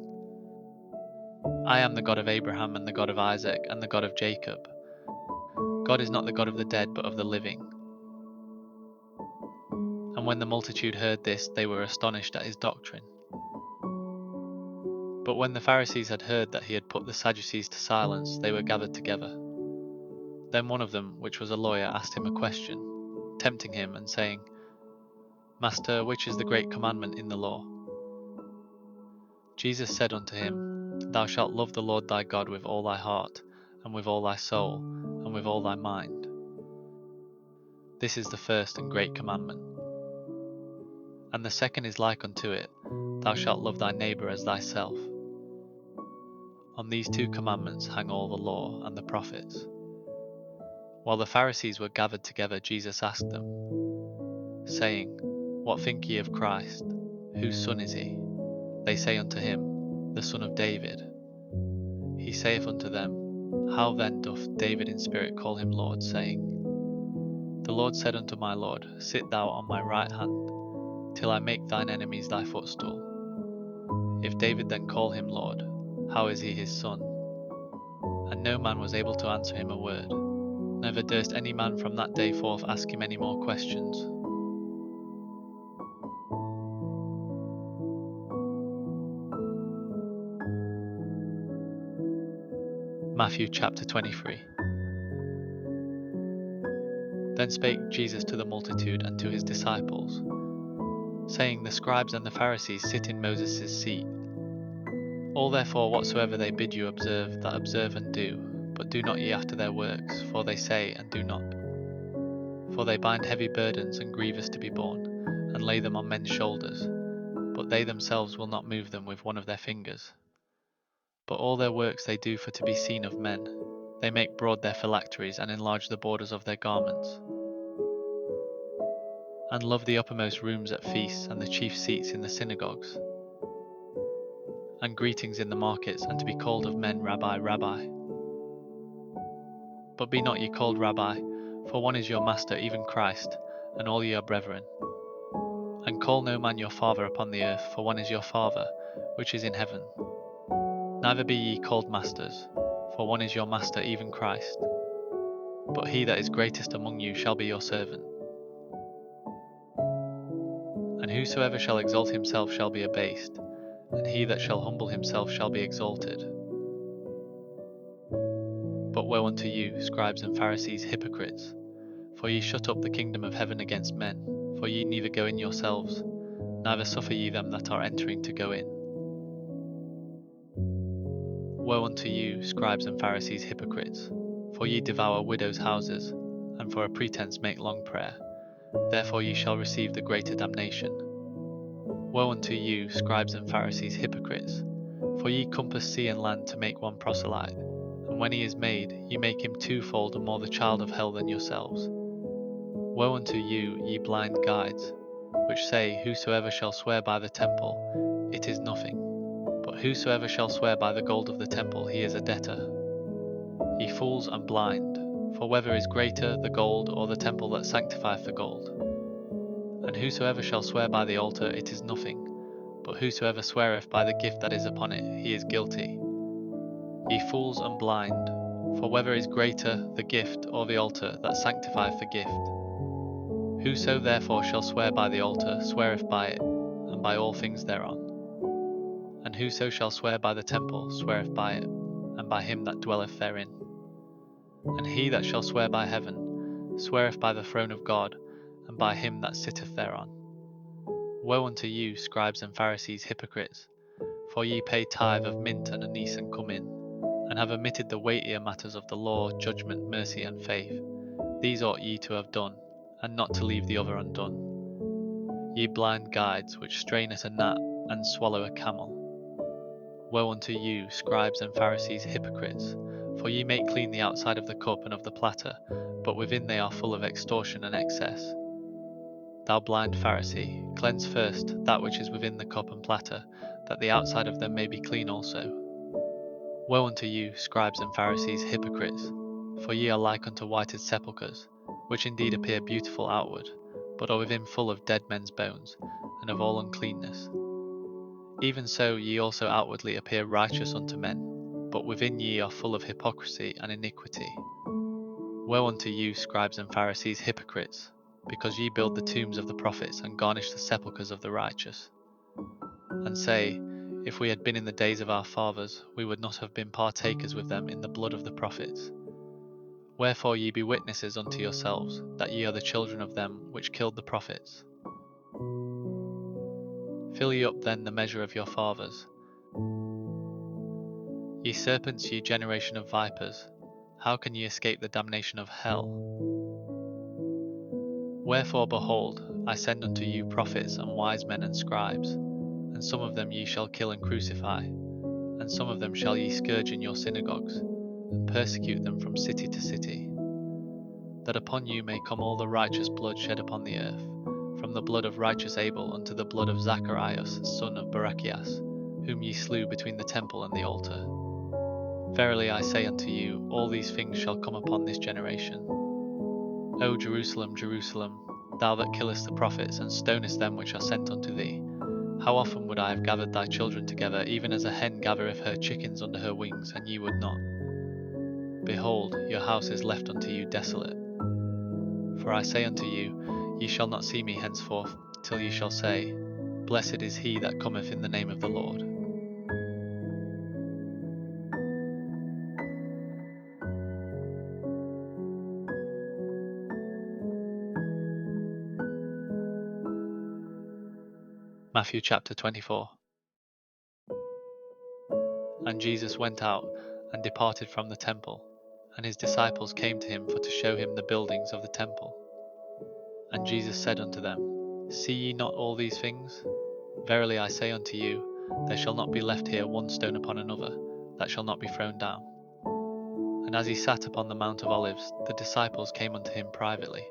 I am the God of Abraham, and the God of Isaac, and the God of Jacob. God is not the God of the dead, but of the living. And when the multitude heard this, they were astonished at his doctrine. But when the Pharisees had heard that he had put the Sadducees to silence, they were gathered together. Then one of them, which was a lawyer, asked him a question, tempting him, and saying, Master, which is the great commandment in the law? Jesus said unto him, Thou shalt love the Lord thy God with all thy heart, and with all thy soul, and with all thy mind. This is the first and great commandment. And the second is like unto it, Thou shalt love thy neighbour as thyself. On these 2 commandments hang all the law and the prophets. While the Pharisees were gathered together, Jesus asked them, saying, What think ye of Christ? Whose son is he? They say unto him, The son of David. He saith unto them, How then doth David in spirit call him Lord, saying, The Lord said unto my Lord, Sit thou on my right hand, till I make thine enemies thy footstool. If David then call him Lord, how is he his son? And no man was able to answer him a word, neither durst any man from that day forth ask him any more questions. Matthew chapter 23. Then spake Jesus to the multitude and to his disciples, saying, The scribes and the Pharisees sit in Moses' seat. All therefore whatsoever they bid you observe, that observe and do, but do not ye after their works, for they say and do not. For they bind heavy burdens and grievous to be borne, and lay them on men's shoulders, but they themselves will not move them with one of their fingers. But all their works they do for to be seen of men. They make broad their phylacteries, and enlarge the borders of their garments. and love the uppermost rooms at feasts and the chief seats in the synagogues, and greetings in the markets, and to be called of men, Rabbi, Rabbi. But be not ye called Rabbi, for one is your Master, even Christ, and all ye are brethren. And call no man your Father upon the earth, for one is your Father, which is in heaven. Neither be ye called masters, for one is your Master, even Christ. But he that is greatest among you shall be your servant. And whosoever shall exalt himself shall be abased, and he that shall humble himself shall be exalted. But woe unto you, scribes and Pharisees, hypocrites! For ye shut up the kingdom of heaven against men, for ye neither go in yourselves, neither suffer ye them that are entering to go in. Woe unto you, scribes and Pharisees, hypocrites! For ye devour widows' houses, and for a pretence make long prayer. Therefore ye shall receive the greater damnation. Woe unto you, scribes and Pharisees, hypocrites! For ye compass sea and land to make one proselyte, and when he is made, ye make him twofold and more the child of hell than yourselves. Woe unto you, ye blind guides, which say, Whosoever shall swear by the temple, it is nothing. But whosoever shall swear by the gold of the temple, he is a debtor. Ye fools and blind, for whether is greater, the gold or the temple that sanctifieth the gold? And whosoever shall swear by the altar, it is nothing. But whosoever sweareth by the gift that is upon it, he is guilty. Ye fools and blind, for whether is greater, the gift or the altar that sanctifieth the gift? Whoso therefore shall swear by the altar, sweareth by it, and by all things thereon. And whoso shall swear by the temple, sweareth by it, and by him that dwelleth therein. And he that shall swear by heaven, sweareth by the throne of God, and by him that sitteth thereon. Woe unto you, scribes and Pharisees, hypocrites! For ye pay tithe of mint and anise and cummin, and have omitted the weightier matters of the law, judgment, mercy, and faith. These ought ye to have done, and not to leave the other undone. Ye blind guides, which strain at a gnat, and swallow a camel. Woe unto you, scribes and Pharisees, hypocrites! For ye make clean the outside of the cup and of the platter, but within they are full of extortion and excess. Thou blind Pharisee, cleanse first that which is within the cup and platter, that the outside of them may be clean also. Woe unto you, scribes and Pharisees, hypocrites! For ye are like unto whited sepulchres, which indeed appear beautiful outward, but are within full of dead men's bones, and of all uncleanness. Even so ye also outwardly appear righteous unto men, but within ye are full of hypocrisy and iniquity. Woe unto you, scribes and Pharisees, hypocrites! Because ye build the tombs of the prophets, and garnish the sepulchres of the righteous. And say, If we had been in the days of our fathers, we would not have been partakers with them in the blood of the prophets. Wherefore ye be witnesses unto yourselves, that ye are the children of them which killed the prophets. Fill ye up then the measure of your fathers. Ye serpents, ye generation of vipers, how can ye escape the damnation of hell? Wherefore, behold, I send unto you prophets and wise men and scribes, and some of them ye shall kill and crucify, and some of them shall ye scourge in your synagogues, and persecute them from city to city, that upon you may come all the righteous blood shed upon the earth, from the blood of righteous Abel unto the blood of Zacharias, son of Barachias, whom ye slew between the temple and the altar. Verily I say unto you, all these things shall come upon this generation. O Jerusalem, Jerusalem, thou that killest the prophets, and stonest them which are sent unto thee, how often would I have gathered thy children together, even as a hen gathereth her chickens under her wings, and ye would not? Behold, your house is left unto you desolate. For I say unto you, ye shall not see me henceforth, till ye shall say, Blessed is he that cometh in the name of the Lord. Matthew chapter 24. And Jesus went out and departed from the temple, and his disciples came to him for to show him the buildings of the temple. And Jesus said unto them, See ye not all these things? Verily I say unto you, there shall not be left here one stone upon another, that shall not be thrown down. And as he sat upon the Mount of Olives, the disciples came unto him privately,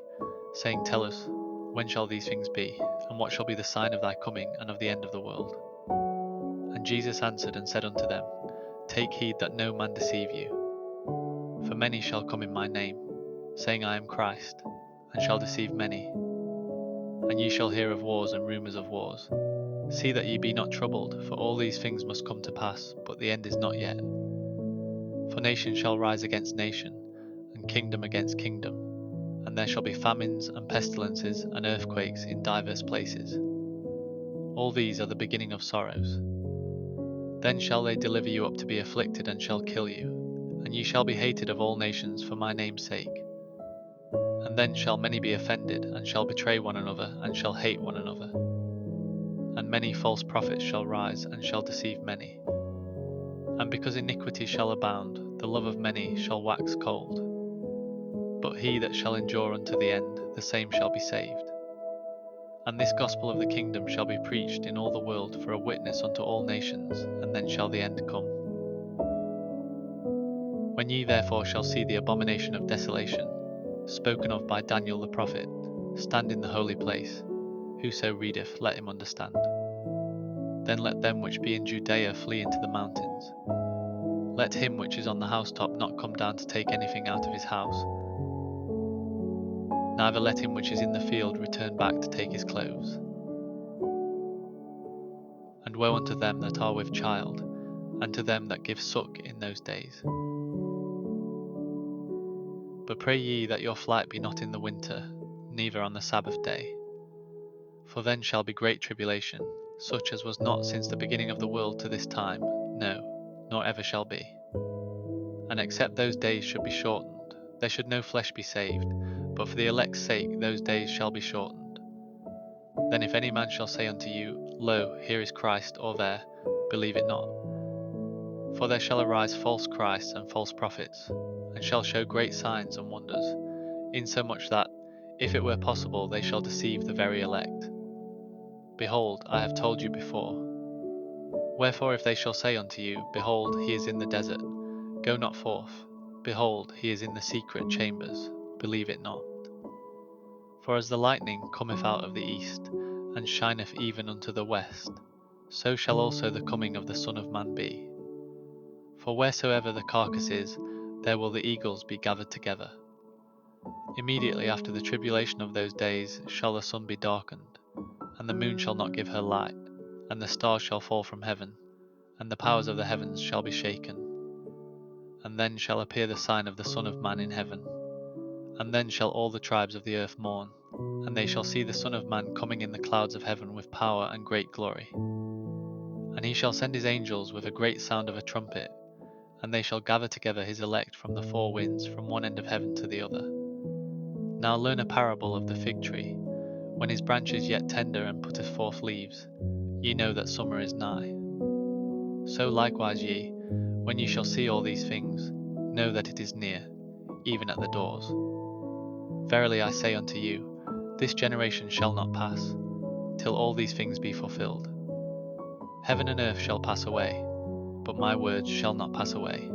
saying, Tell us, When shall these things be? And what shall be the sign of thy coming and of the end of the world? And Jesus answered and said unto them, Take heed that no man deceive you. For many shall come in my name, saying, I am Christ, and shall deceive many. And ye shall hear of wars and rumours of wars. See that ye be not troubled, for all these things must come to pass, but the end is not yet. For nation shall rise against nation, and kingdom against kingdom, and there shall be famines and pestilences and earthquakes in divers places. All these are the beginning of sorrows. Then shall they deliver you up to be afflicted, and shall kill you, and ye shall be hated of all nations for my name's sake. And then shall many be offended, and shall betray one another, and shall hate one another. And many false prophets shall rise, and shall deceive many. And because iniquity shall abound, the love of many shall wax cold. But he that shall endure unto the end, the same shall be saved. And this gospel of the kingdom shall be preached in all the world for a witness unto all nations, and then shall the end come. When ye therefore shall see the abomination of desolation, spoken of by Daniel the prophet, stand in the holy place, whoso readeth, let him understand. Then let them which be in Judea flee into the mountains. Let him which is on the housetop not come down to take anything out of his house, neither let him which is in the field return back to take his clothes. And woe unto them that are with child, and to them that give suck in those days. But pray ye that your flight be not in the winter, neither on the Sabbath day. For then shall be great tribulation, such as was not since the beginning of the world to this time, no, nor ever shall be. And except those days should be shortened, there should no flesh be saved, but for the elect's sake those days shall be shortened. Then if any man shall say unto you, Lo, here is Christ, or there, believe it not. For there shall arise false Christs and false prophets, and shall show great signs and wonders, insomuch that, if it were possible, they shall deceive the very elect. Behold, I have told you before. Wherefore if they shall say unto you, Behold, he is in the desert, go not forth. Behold, he is in the secret chambers, believe it not. For as the lightning cometh out of the east, and shineth even unto the west, so shall also the coming of the Son of Man be. For wheresoever the carcass is, there will the eagles be gathered together. Immediately after the tribulation of those days shall the sun be darkened, and the moon shall not give her light, and the stars shall fall from heaven, and the powers of the heavens shall be shaken. And then shall appear the sign of the Son of Man in heaven. And then shall all the tribes of the earth mourn, and they shall see the Son of Man coming in the clouds of heaven with power and great glory. And he shall send his angels with a great sound of a trumpet, and they shall gather together his elect from the four winds, from one end of heaven to the other. Now learn a parable of the fig tree. When his branch is yet tender and putteth forth leaves, ye know that summer is nigh. So likewise ye, when ye shall see all these things, know that it is near, even at the doors. Verily I say unto you, this generation shall not pass, till all these things be fulfilled. Heaven and earth shall pass away, but my words shall not pass away.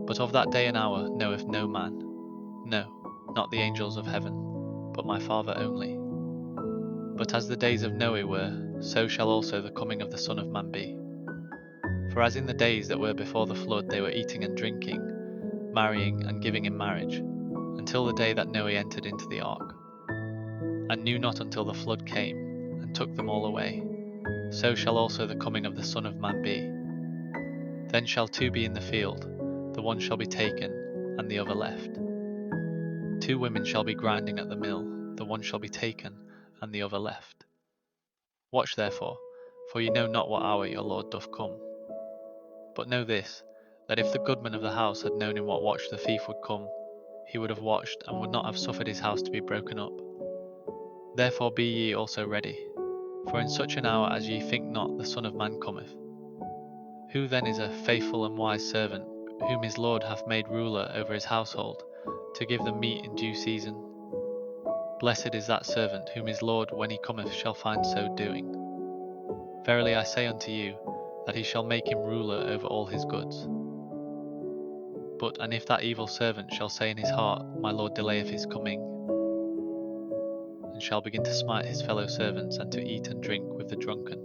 But of that day and hour knoweth no man, no, not the angels of heaven, but my Father only. But as the days of Noe were, so shall also the coming of the Son of Man be. For as in the days that were before the flood they were eating and drinking, marrying and giving in marriage, until the day that Noe entered into the ark, and knew not until the flood came, and took them all away, so shall also the coming of the Son of Man be. Then shall two be in the field, the one shall be taken, and the other left. Two women shall be grinding at the mill, the one shall be taken, and the other left. Watch therefore, for ye know not what hour your Lord doth come. But know this, that if the goodman of the house had known in what watch the thief would come, he would have watched, and would not have suffered his house to be broken up. Therefore be ye also ready, for in such an hour as ye think not the Son of Man cometh. Who then is a faithful and wise servant, whom his Lord hath made ruler over his household, to give them meat in due season? Blessed is that servant whom his Lord when he cometh shall find so doing. Verily I say unto you, that he shall make him ruler over all his goods. And if that evil servant shall say in his heart, My Lord delayeth his coming, and servant shall begin to smite his fellow servants, and to eat and drink with the drunken.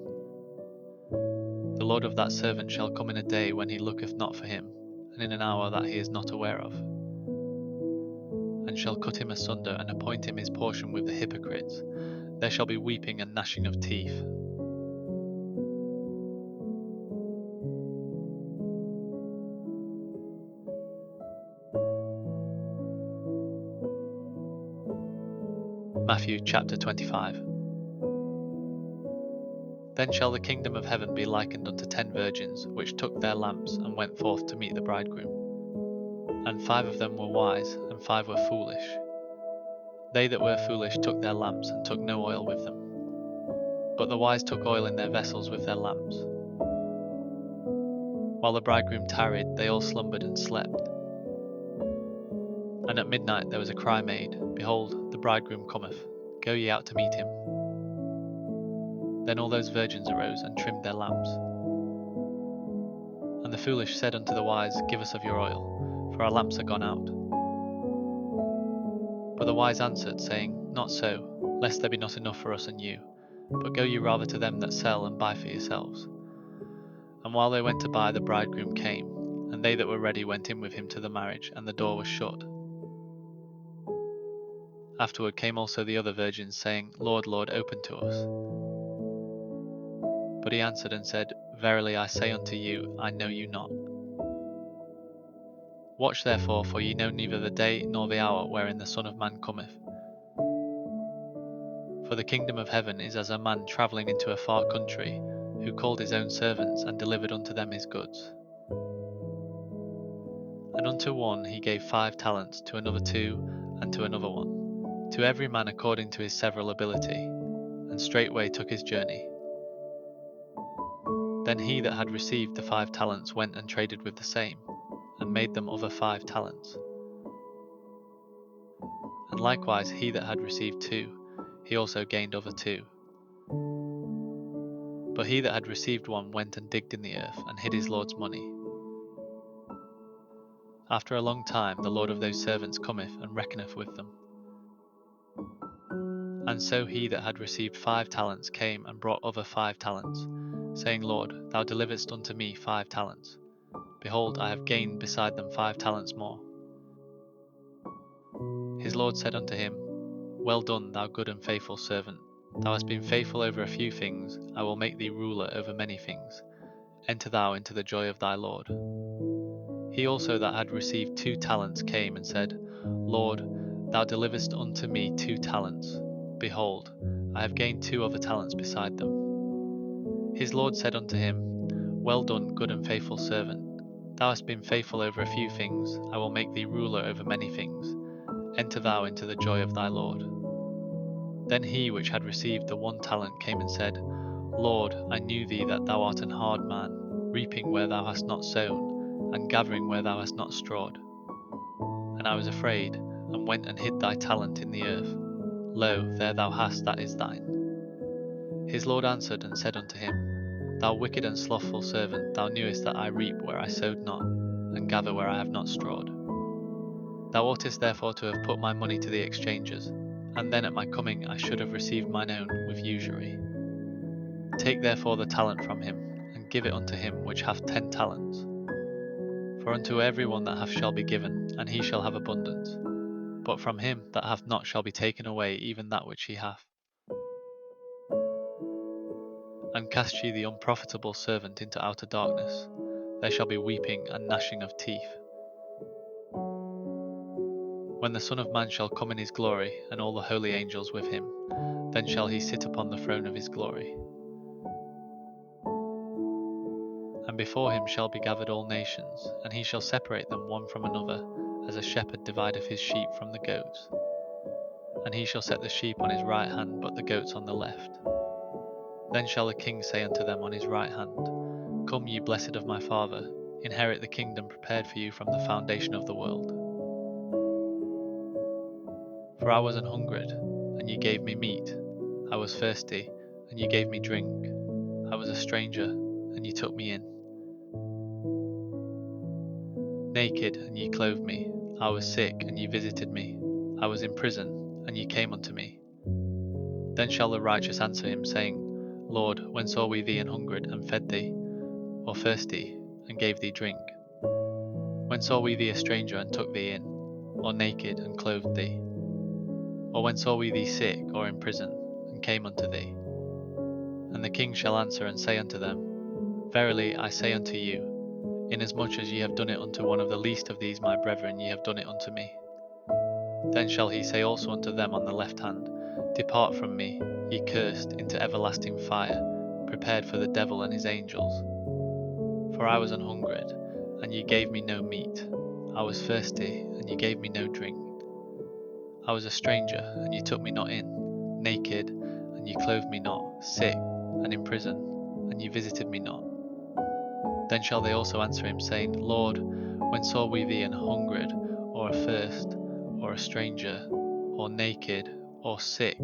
The Lord of that servant shall come in a day when he looketh not for him, and in an hour that he is not aware of, and shall cut him asunder, and appoint him his portion with the hypocrites. There shall be weeping and gnashing of teeth. Matthew chapter 25. Then shall the kingdom of heaven be likened unto 10 virgins, which took their lamps, and went forth to meet the bridegroom. And 5 of them were wise, and 5 were foolish. They that were foolish took their lamps, and took no oil with them. But the wise took oil in their vessels with their lamps. While the bridegroom tarried, they all slumbered and slept. And at midnight there was a cry made, Behold, the bridegroom cometh, go ye out to meet him. Then all those virgins arose, and trimmed their lamps. And the foolish said unto the wise, Give us of your oil, for our lamps are gone out. But the wise answered, saying, Not so, lest there be not enough for us and you, but go ye rather to them that sell, and buy for yourselves. And while they went to buy, the bridegroom came, and they that were ready went in with him to the marriage, and the door was shut. Afterward came also the other virgins, saying, Lord, Lord, open to us. But he answered and said, Verily I say unto you, I know you not. Watch therefore, for ye know neither the day nor the hour wherein the Son of Man cometh. For the kingdom of heaven is as a man travelling into a far country, who called his own servants, and delivered unto them his goods. And unto one he gave 5 talents, to another 2, and to another 1, to every man according to his several ability, and straightway took his journey. Then he that had received the 5 talents went and traded with the same, and made them other 5 talents. And likewise he that had received 2, he also gained other 2. But he that had received 1 went and digged in the earth, and hid his lord's money. After a long time the lord of those servants cometh, and reckoneth with them. And so he that had received 5 talents came, and brought other 5 talents, saying, Lord, thou deliveredst unto me 5 talents. Behold, I have gained beside them 5 talents more. His lord said unto him, Well done, thou good and faithful servant. Thou hast been faithful over a few things, I will make thee ruler over many things. Enter thou into the joy of thy Lord. He also that had received 2 talents came and said, Lord, thou deliveredst unto me 2 talents. Behold, I have gained 2 other talents beside them. His Lord said unto him, Well done, good and faithful servant. Thou hast been faithful over a few things, I will make thee ruler over many things. Enter thou into the joy of thy Lord. Then he which had received the 1 talent came and said, Lord, I knew thee that thou art an hard man, reaping where thou hast not sown, and gathering where thou hast not strawed. And I was afraid, and went and hid thy talent in the earth. Lo, there thou hast that is thine. His Lord answered and said unto him, Thou wicked and slothful servant, thou knewest that I reap where I sowed not, and gather where I have not strawed. Thou oughtest therefore to have put my money to the exchangers, and then at my coming I should have received mine own with usury. Take therefore the talent from him, and give it unto him which hath 10 talents. For unto every one that hath shall be given, and he shall have abundance. But from him that hath not shall be taken away even that which he hath. And cast ye the unprofitable servant into outer darkness. There shall be weeping and gnashing of teeth. When the Son of Man shall come in his glory, and all the holy angels with him, then shall he sit upon the throne of his glory. And before him shall be gathered all nations, and he shall separate them one from another, as a shepherd divideth his sheep from the goats. And he shall set the sheep on his right hand, but the goats on the left. Then shall the king say unto them on his right hand, Come ye blessed of my Father, inherit the kingdom prepared for you from the foundation of the world. For I was an hungered, and ye gave me meat. I was thirsty, and ye gave me drink. I was a stranger, and ye took me in. Naked, and ye clothed me. I was sick, and ye visited me. I was in prison, and ye came unto me. Then shall the righteous answer him, saying, Lord, when saw we thee an hungered, and fed thee, or thirsty, and gave thee drink? When saw we thee a stranger, and took thee in, or naked, and clothed thee? Or when saw we thee sick, or in prison, and came unto thee? And the king shall answer and say unto them, Verily I say unto you, inasmuch as ye have done it unto one of the least of these my brethren, ye have done it unto me. Then shall he say also unto them on the left hand, Depart from me, ye cursed, into everlasting fire, prepared for the devil and his angels. For I was an hungered, and ye gave me no meat. I was thirsty, and ye gave me no drink. I was a stranger, and ye took me not in, naked, and ye clothed me not, sick, and in prison, and ye visited me not. Then shall they also answer him, saying, Lord, when saw we thee an hungered, or athirst, or a stranger, or naked, or sick,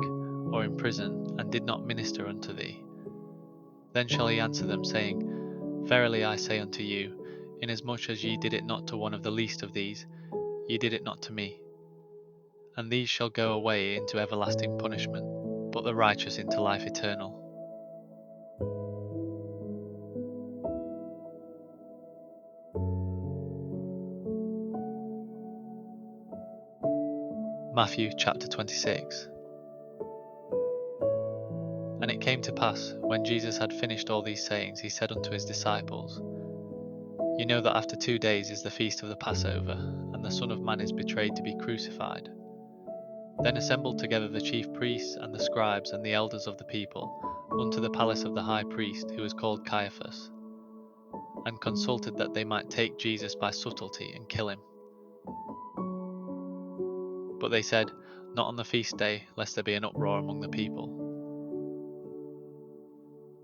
or in prison, and did not minister unto thee? Then shall he answer them, saying, Verily I say unto you, inasmuch as ye did it not to one of the least of these, ye did it not to me. And these shall go away into everlasting punishment, but the righteous into life eternal. Matthew chapter 26. And it came to pass, when Jesus had finished all these sayings, he said unto his disciples, You know that after 2 days is the feast of the Passover, and the Son of Man is betrayed to be crucified. Then assembled together the chief priests and the scribes and the elders of the people unto the palace of the high priest, who was called Caiaphas, and consulted that they might take Jesus by subtlety and kill him. But they said, Not on the feast day, lest there be an uproar among the people.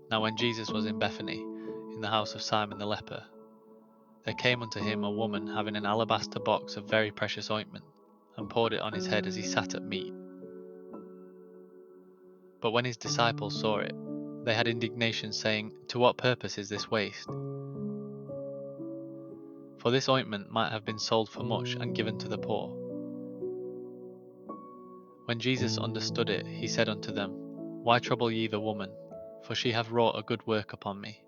Now when Jesus was in Bethany, in the house of Simon the leper, there came unto him a woman having an alabaster box of very precious ointment, and poured it on his head as he sat at meat. But when his disciples saw it, they had indignation, saying, To what purpose is this waste? For this ointment might have been sold for much and given to the poor. When Jesus understood it, he said unto them, Why trouble ye the woman? For she hath wrought a good work upon me.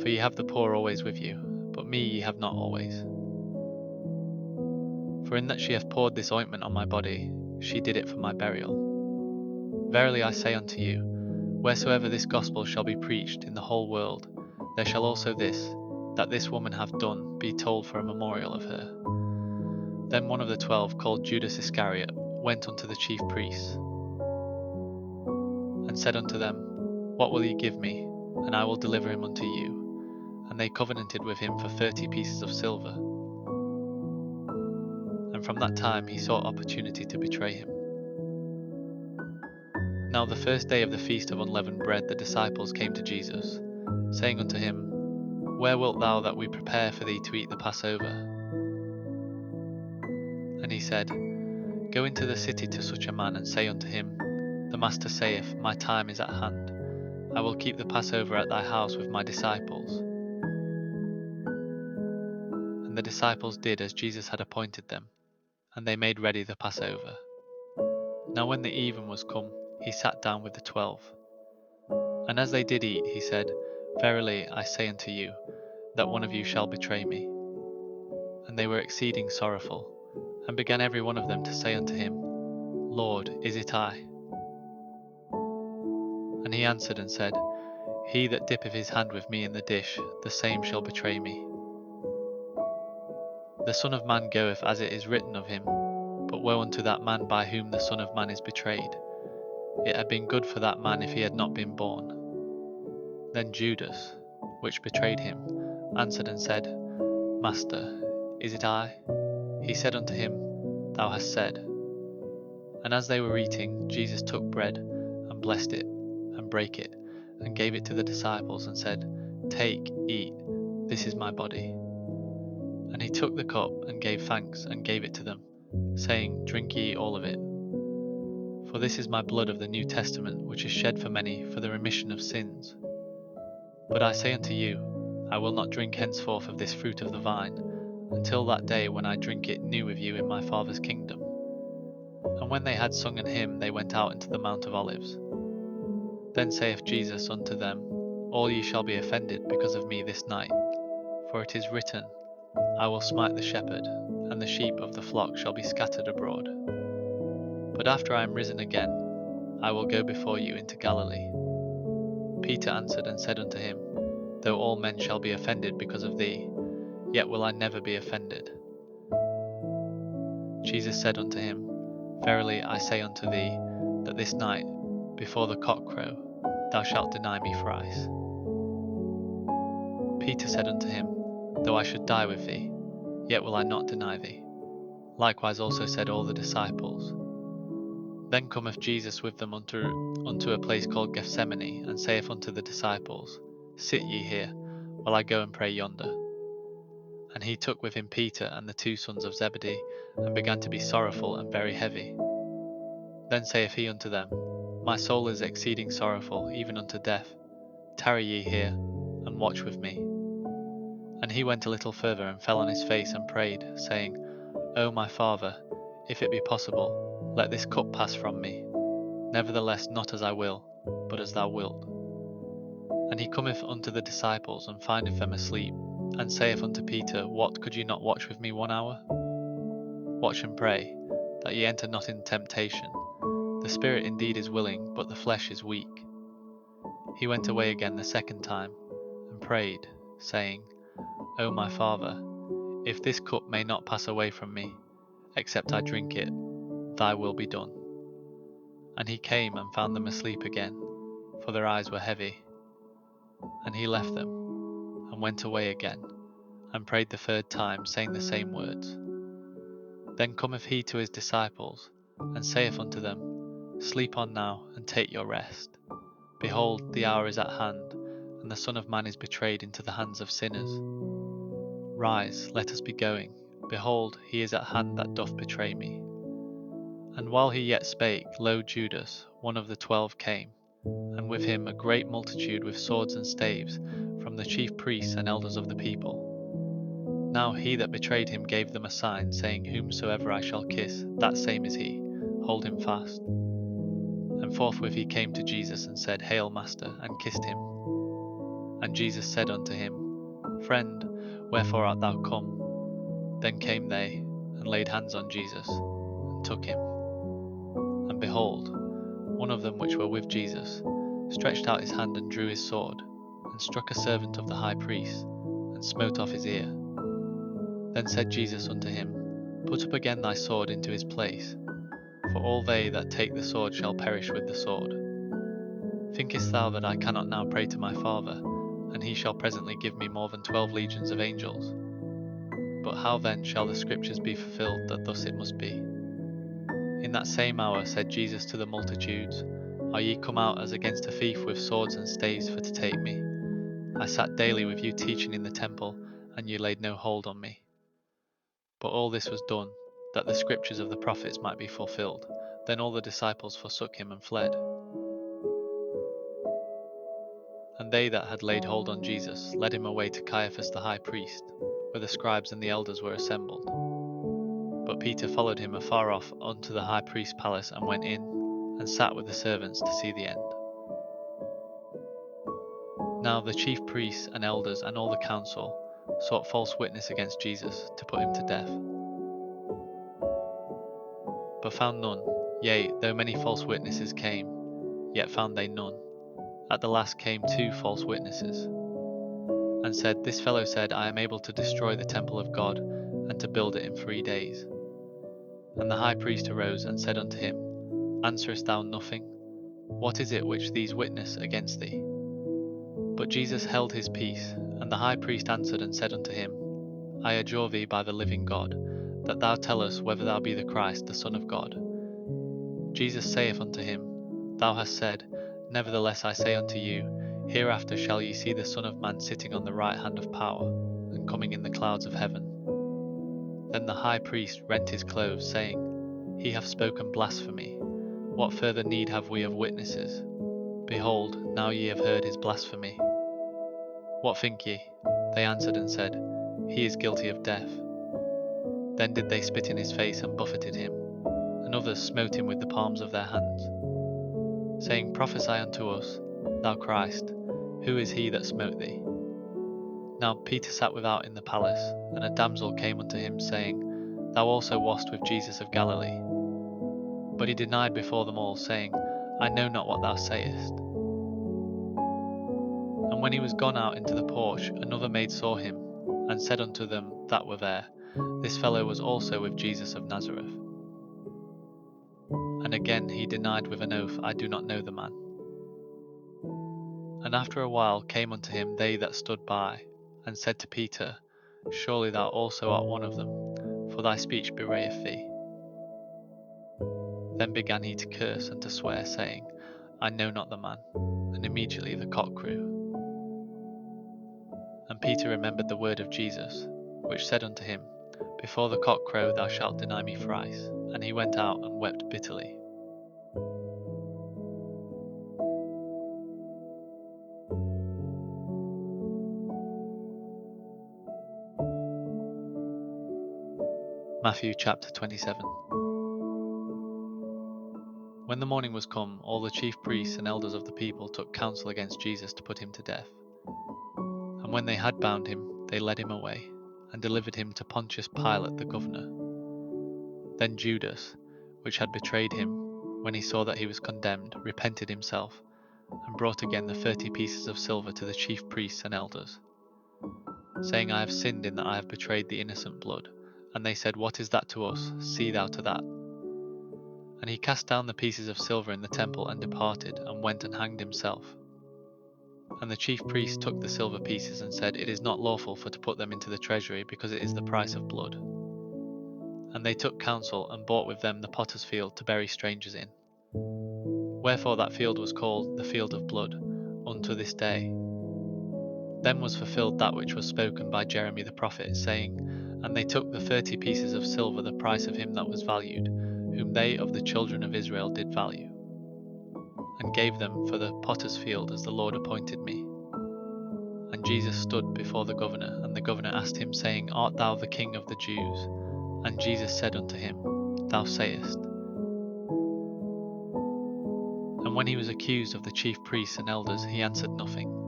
For ye have the poor always with you, but me ye have not always. For in that she hath poured this ointment on my body, she did it for my burial. Verily I say unto you, wheresoever this gospel shall be preached in the whole world, there shall also this, that this woman hath done, be told for a memorial of her. Then one of the 12, called Judas Iscariot, went unto the chief priests, and said unto them, What will ye give me, and I will deliver him unto you? And they covenanted with him for 30 pieces of silver. And from that time he sought opportunity to betray him. Now the first day of the feast of unleavened bread, the disciples came to Jesus, saying unto him, Where wilt thou that we prepare for thee to eat the Passover? And he said, Go into the city to such a man, and say unto him, The Master saith, My time is at hand. I will keep the Passover at thy house with my disciples. And the disciples did as Jesus had appointed them, and they made ready the Passover. Now when the even was come, he sat down with the 12. And as they did eat, he said, Verily I say unto you, that one of you shall betray me. And they were exceeding sorrowful, and began every one of them to say unto him, Lord, is it I? And he answered and said, He that dippeth his hand with me in the dish, the same shall betray me. The Son of Man goeth as it is written of him, but woe unto that man by whom the Son of Man is betrayed. It had been good for that man if he had not been born. Then Judas, which betrayed him, answered and said, Master, is it I? He said unto him, Thou hast said. And as they were eating, Jesus took bread, and blessed it, and brake it, and gave it to the disciples, and said, Take, eat, this is my body. And he took the cup, and gave thanks, and gave it to them, saying, Drink ye all of it. For this is my blood of the New Testament, which is shed for many for the remission of sins. But I say unto you, I will not drink henceforth of this fruit of the vine, until that day when I drink it new with you in my Father's kingdom. And when they had sung an hymn, they went out into the Mount of Olives. Then saith Jesus unto them, All ye shall be offended because of me this night. For it is written, I will smite the shepherd, and the sheep of the flock shall be scattered abroad. But after I am risen again, I will go before you into Galilee. Peter answered and said unto him, Though all men shall be offended because of thee, yet will I never be offended. Jesus said unto him, Verily I say unto thee, that this night, before the cock crow, thou shalt deny me thrice. Peter said unto him, Though I should die with thee, yet will I not deny thee. Likewise also said all the disciples. Then cometh Jesus with them unto a place called Gethsemane, and saith unto the disciples, Sit ye here, while I go and pray yonder. And he took with him Peter and the 2 sons of Zebedee, and began to be sorrowful and very heavy. Then saith he unto them, My soul is exceeding sorrowful, even unto death. Tarry ye here, and watch with me. And he went a little further, and fell on his face, and prayed, saying, O my Father, if it be possible, let this cup pass from me. Nevertheless, not as I will, but as thou wilt. And he cometh unto the disciples, and findeth them asleep, and saith unto Peter, What, could ye not watch with me 1 hour? Watch and pray, that ye enter not in temptation. The spirit indeed is willing, but the flesh is weak. He went away again the 2nd time, and prayed, saying, O my Father, if this cup may not pass away from me, except I drink it, thy will be done. And he came and found them asleep again, for their eyes were heavy. And he left them, and went away again, and prayed the 3rd time, saying the same words. Then cometh he to his disciples, and saith unto them, Sleep on now, and take your rest. Behold, the hour is at hand, and the Son of Man is betrayed into the hands of sinners. Rise, let us be going. Behold, he is at hand that doth betray me. And while he yet spake, lo, Judas, one of the 12, came, and with him a great multitude with swords and staves, from the chief priests and elders of the people. Now he that betrayed him gave them a sign, saying, Whomsoever I shall kiss, that same is he, hold him fast. And forthwith he came to Jesus, and said, Hail, Master, and kissed him. And Jesus said unto him, Friend, wherefore art thou come? Then came they, and laid hands on Jesus, and took him. And behold, one of them which were with Jesus stretched out his hand, and drew his sword, and struck a servant of the high priest, and smote off his ear. Then said Jesus unto him, Put up again thy sword into his place, for all they that take the sword shall perish with the sword. Thinkest thou that I cannot now pray to my Father, and he shall presently give me more than 12 legions of angels? But how then shall the scriptures be fulfilled, that thus it must be? In that same hour said Jesus to the multitudes, Are ye come out as against a thief with swords and staves for to take me? I sat daily with you teaching in the temple, and ye laid no hold on me. But all this was done, that the scriptures of the prophets might be fulfilled. Then all the disciples forsook him and fled. And they that had laid hold on Jesus led him away to Caiaphas the high priest, where the scribes and the elders were assembled. But Peter followed him afar off unto the high priest's palace, and went in, and sat with the servants to see the end. Now the chief priests and elders and all the council sought false witness against Jesus, to put him to death. But found none, yea, though many false witnesses came, yet found they none. At the last came 2 false witnesses, and said, This fellow said, I am able to destroy the temple of God, and to build it in 3 days. And the high priest arose, and said unto him, Answerest thou nothing? What is it which these witness against thee? But Jesus held his peace. And the high priest answered and said unto him, I adjure thee by the living God, that thou tell us whether thou be the Christ, the Son of God. Jesus saith unto him, Thou hast said, Nevertheless I say unto you, hereafter shall ye see the Son of Man sitting on the right hand of power, and coming in the clouds of heaven. Then the high priest rent his clothes, saying, He hath spoken blasphemy. What further need have we of witnesses? Behold, now ye have heard his blasphemy. What think ye? They answered and said, He is guilty of death. Then did they spit in his face, and buffeted him, and others smote him with the palms of their hands, saying, Prophesy unto us, thou Christ, who is he that smote thee? Now Peter sat without in the palace, and a damsel came unto him, saying, Thou also wast with Jesus of Galilee. But he denied before them all, saying, I know not what thou sayest. And when he was gone out into the porch, another maid saw him, and said unto them that were there, This fellow was also with Jesus of Nazareth. And again he denied with an oath, I do not know the man. And after a while came unto him they that stood by, and said to Peter, Surely thou also art one of them, for thy speech bewrayeth thee. Then began he to curse and to swear, saying, I know not the man. And immediately the cock crew. And Peter remembered the word of Jesus, which said unto him, Before the cock crow thou shalt deny me thrice. And he went out and wept bitterly. Matthew chapter 27. When the morning was come, all the chief priests and elders of the people took counsel against Jesus to put him to death. And when they had bound him, they led him away, and delivered him to Pontius Pilate the governor. Then Judas, which had betrayed him, when he saw that he was condemned, repented himself, and brought again the 30 pieces of silver to the chief priests and elders, saying, I have sinned in that I have betrayed the innocent blood. And they said, What is that to us? See thou to that. And he cast down the pieces of silver in the temple, and departed, and went and hanged himself. And the chief priests took the silver pieces, and said, It is not lawful for to put them into the treasury, because it is the price of blood. And they took counsel, and bought with them the potter's field to bury strangers in. Wherefore that field was called the field of blood, unto this day. Then was fulfilled that which was spoken by Jeremy the prophet, saying, And they took the 30 pieces of silver, the price of him that was valued, whom they of the children of Israel did value, and gave them for the potter's field, as the Lord appointed me. And Jesus stood before the governor, and the governor asked him, saying, Art thou the King of the Jews? And Jesus said unto him, Thou sayest. And when he was accused of the chief priests and elders, he answered nothing.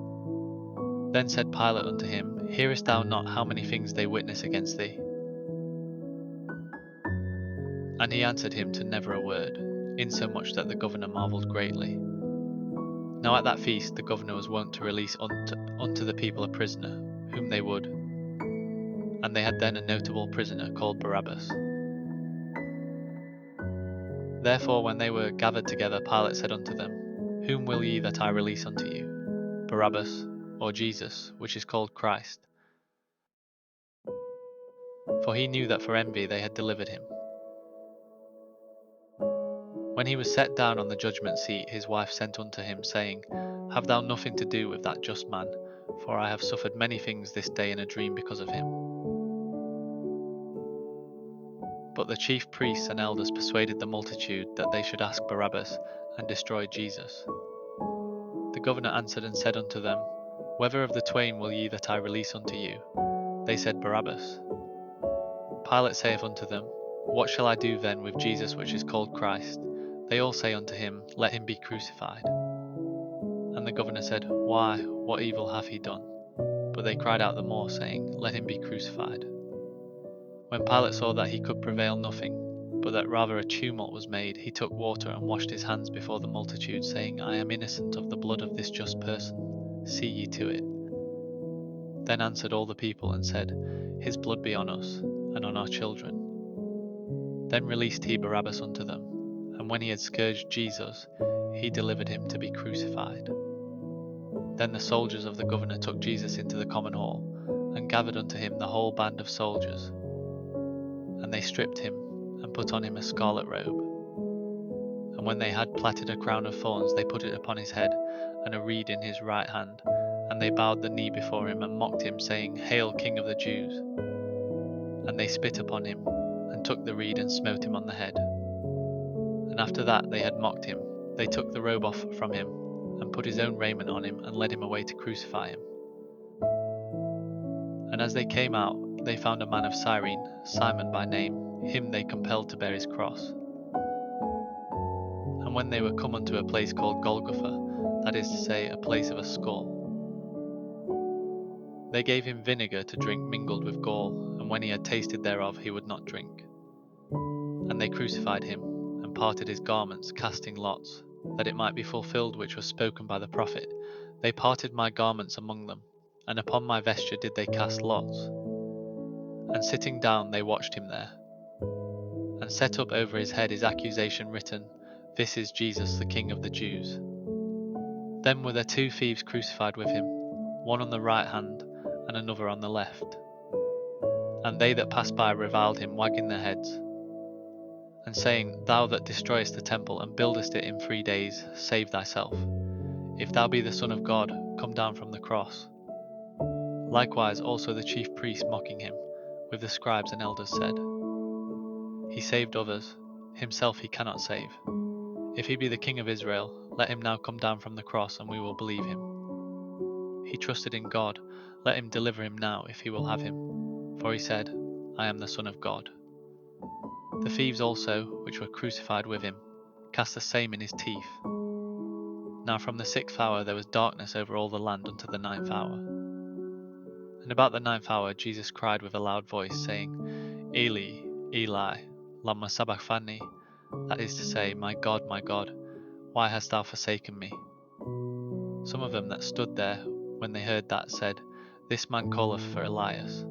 Then said Pilate unto him, Hearest thou not how many things they witness against thee? And he answered him to never a word, insomuch that the governor marvelled greatly. Now at that feast the governor was wont to release unto the people a prisoner, whom they would. And they had then a notable prisoner called Barabbas. Therefore when they were gathered together, Pilate said unto them, Whom will ye that I release unto you, Barabbas, or Jesus, which is called Christ? For he knew that for envy they had delivered him. When he was set down on the judgment seat, his wife sent unto him, saying, Have thou nothing to do with that just man? For I have suffered many things this day in a dream because of him. But the chief priests and elders persuaded the multitude that they should ask Barabbas, and destroy Jesus. The governor answered and said unto them, Whether of the twain will ye that I release unto you? They said, Barabbas. Pilate saith unto them, What shall I do then with Jesus which is called Christ? They all say unto him, Let him be crucified. And the governor said, Why, what evil hath he done? But they cried out the more, saying, Let him be crucified. When Pilate saw that he could prevail nothing, but that rather a tumult was made, he took water and washed his hands before the multitude, saying, I am innocent of the blood of this just person. See ye to it. Then answered all the people and said, His blood be on us, and on our children. Then released he Barabbas unto them, and when he had scourged Jesus, he delivered him to be crucified. Then the soldiers of the governor took Jesus into the common hall, and gathered unto him the whole band of soldiers. And they stripped him, and put on him a scarlet robe. And when they had plaited a crown of thorns, they put it upon his head, and a reed in his right hand. And they bowed the knee before him, and mocked him, saying, Hail, King of the Jews! And they spit upon him, and took the reed, and smote him on the head. And after that they had mocked him, they took the robe off from him, and put his own raiment on him, and led him away to crucify him. And as they came out, they found a man of Cyrene, Simon by name. Him they compelled to bear his cross. when they were come unto a place called Golgotha, that is to say, a place of a skull, they gave him vinegar to drink mingled with gall, and when he had tasted thereof, he would not drink. And they crucified him, and parted his garments, casting lots, that it might be fulfilled which was spoken by the prophet. They parted my garments among them, and upon my vesture did they cast lots. And sitting down they watched him there, and set up over his head his accusation written, This is Jesus, the King of the Jews. Then were there 2 thieves crucified with him, one on the right hand, and another on the left. And they that passed by reviled him, wagging their heads, and saying, Thou that destroyest the temple, and buildest it in 3 days, save thyself. If thou be the Son of God, come down from the cross. Likewise also the chief priests mocking him, with the scribes and elders said, He saved others, himself he cannot save. If he be the King of Israel, let him now come down from the cross, and we will believe him. He trusted in God, let him deliver him now, if he will have him. For he said, I am the Son of God. The thieves also, which were crucified with him, cast the same in his teeth. Now from the 6th hour there was darkness over all the land unto the 9th hour. And about the 9th hour Jesus cried with a loud voice, saying, Eli, Eli, lama sabachthani, that is to say, my God, why hast thou forsaken me? Some of them that stood there, when they heard that, said, This man calleth for Elias.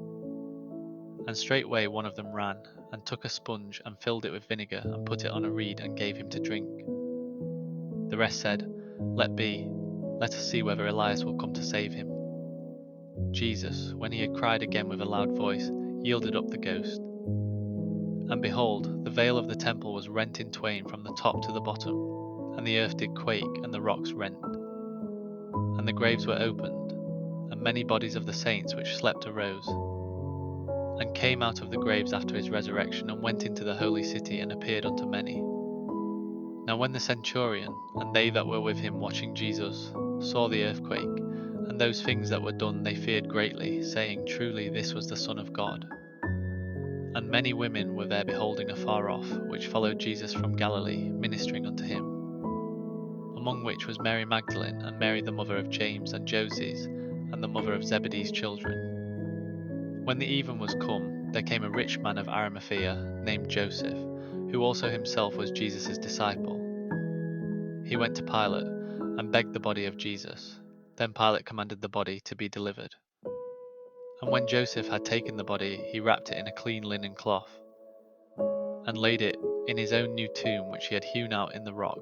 And straightway one of them ran, and took a sponge, and filled it with vinegar, and put it on a reed, and gave him to drink. The rest said, Let be, let us see whether Elias will come to save him. Jesus, when he had cried again with a loud voice, yielded up the ghost. And behold, the veil of the temple was rent in twain from the top to the bottom, and the earth did quake, and the rocks rent. And the graves were opened, and many bodies of the saints which slept arose, and came out of the graves after his resurrection, and went into the holy city, and appeared unto many. Now when the centurion, and they that were with him watching Jesus, saw the earthquake, and those things that were done, they feared greatly, saying, Truly this was the Son of God. And many women were there beholding afar off, which followed Jesus from Galilee, ministering unto him. Among which was Mary Magdalene, and Mary the mother of James and Joses, and the mother of Zebedee's children. When the even was come, there came a rich man of Arimathea, named Joseph, who also himself was Jesus' disciple. He went to Pilate, and begged the body of Jesus. Then Pilate commanded the body to be delivered. And when Joseph had taken the body, he wrapped it in a clean linen cloth, and laid it in his own new tomb which he had hewn out in the rock.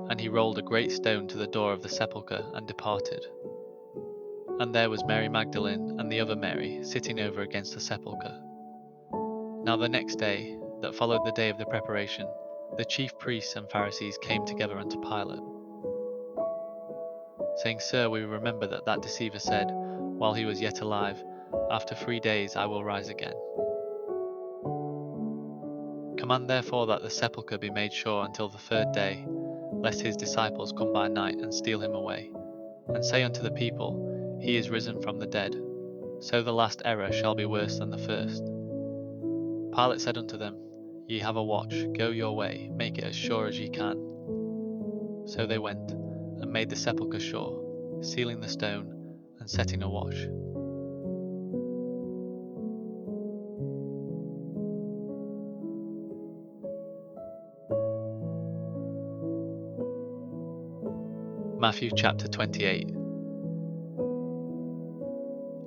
And he rolled a great stone to the door of the sepulchre, and departed. And there was Mary Magdalene, and the other Mary, sitting over against the sepulchre. Now the next day, that followed the day of the preparation, the chief priests and Pharisees came together unto Pilate, saying, Sir, we remember that deceiver said, while he was yet alive, After 3 days I will rise again. Command therefore that the sepulchre be made sure until the 3rd day, lest his disciples come by night and steal him away, and say unto the people, He is risen from the dead. So the last error shall be worse than the first. Pilate said unto them, Ye have a watch, go your way, make it as sure as ye can. So they went, and made the sepulchre sure, sealing the stone, and setting a watch. Matthew chapter 28.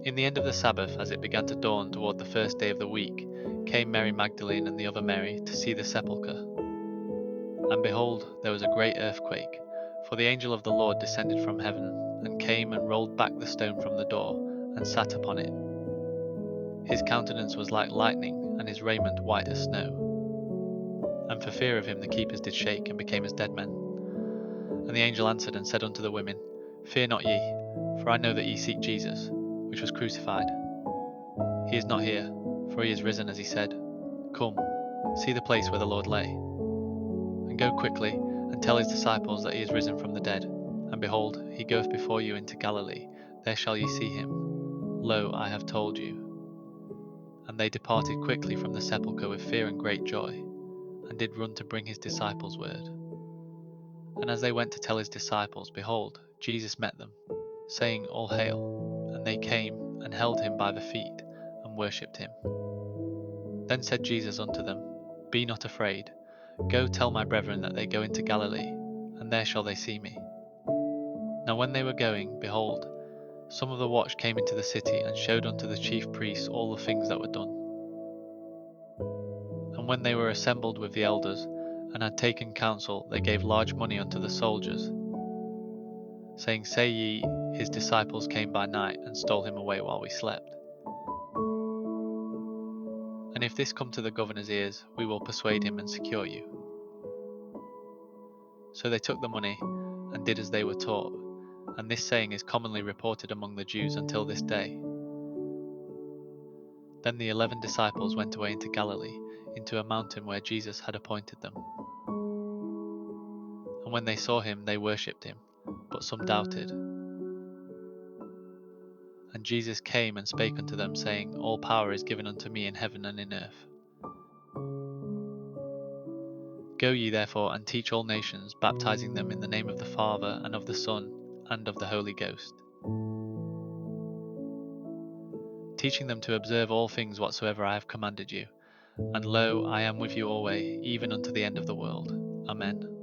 In the end of the Sabbath, as it began to dawn toward the 1st day of the week, came Mary Magdalene and the other Mary to see the sepulchre. And behold, there was a great earthquake, for the angel of the Lord descended from heaven, and came and rolled back the stone from the door, and sat upon it. His countenance was like lightning, and his raiment white as snow. And for fear of him the keepers did shake, and became as dead men. And the angel answered and said unto the women, Fear not ye, for I know that ye seek Jesus, which was crucified. He is not here, for he is risen as he said. Come, see the place where the Lord lay. And go quickly, and tell his disciples that he is risen from the dead. And behold, he goeth before you into Galilee, there shall ye see him. Lo, I have told you. And they departed quickly from the sepulchre with fear and great joy, and did run to bring his disciples word. And as they went to tell his disciples, behold, Jesus met them, saying, All hail! And they came and held him by the feet, and worshipped him. Then said Jesus unto them, Be not afraid. Go tell my brethren that they go into Galilee, and there shall they see me. Now when they were going, behold, some of the watch came into the city, and showed unto the chief priests all the things that were done. And when they were assembled with the elders, and had taken counsel, they gave large money unto the soldiers, saying, Say ye, his disciples came by night, and stole him away while we slept. And if this come to the governor's ears, we will persuade him and secure you. So they took the money, and did as they were taught. And this saying is commonly reported among the Jews until this day. Then the 11 disciples went away into Galilee, into a mountain where Jesus had appointed them. And when they saw him, they worshipped him, but some doubted. And Jesus came and spake unto them, saying, All power is given unto me in heaven and in earth. Go ye therefore and teach all nations, baptizing them in the name of the Father, and of the Son, and of the Holy Ghost, teaching them to observe all things whatsoever I have commanded you. And lo, I am with you always, even unto the end of the world. Amen.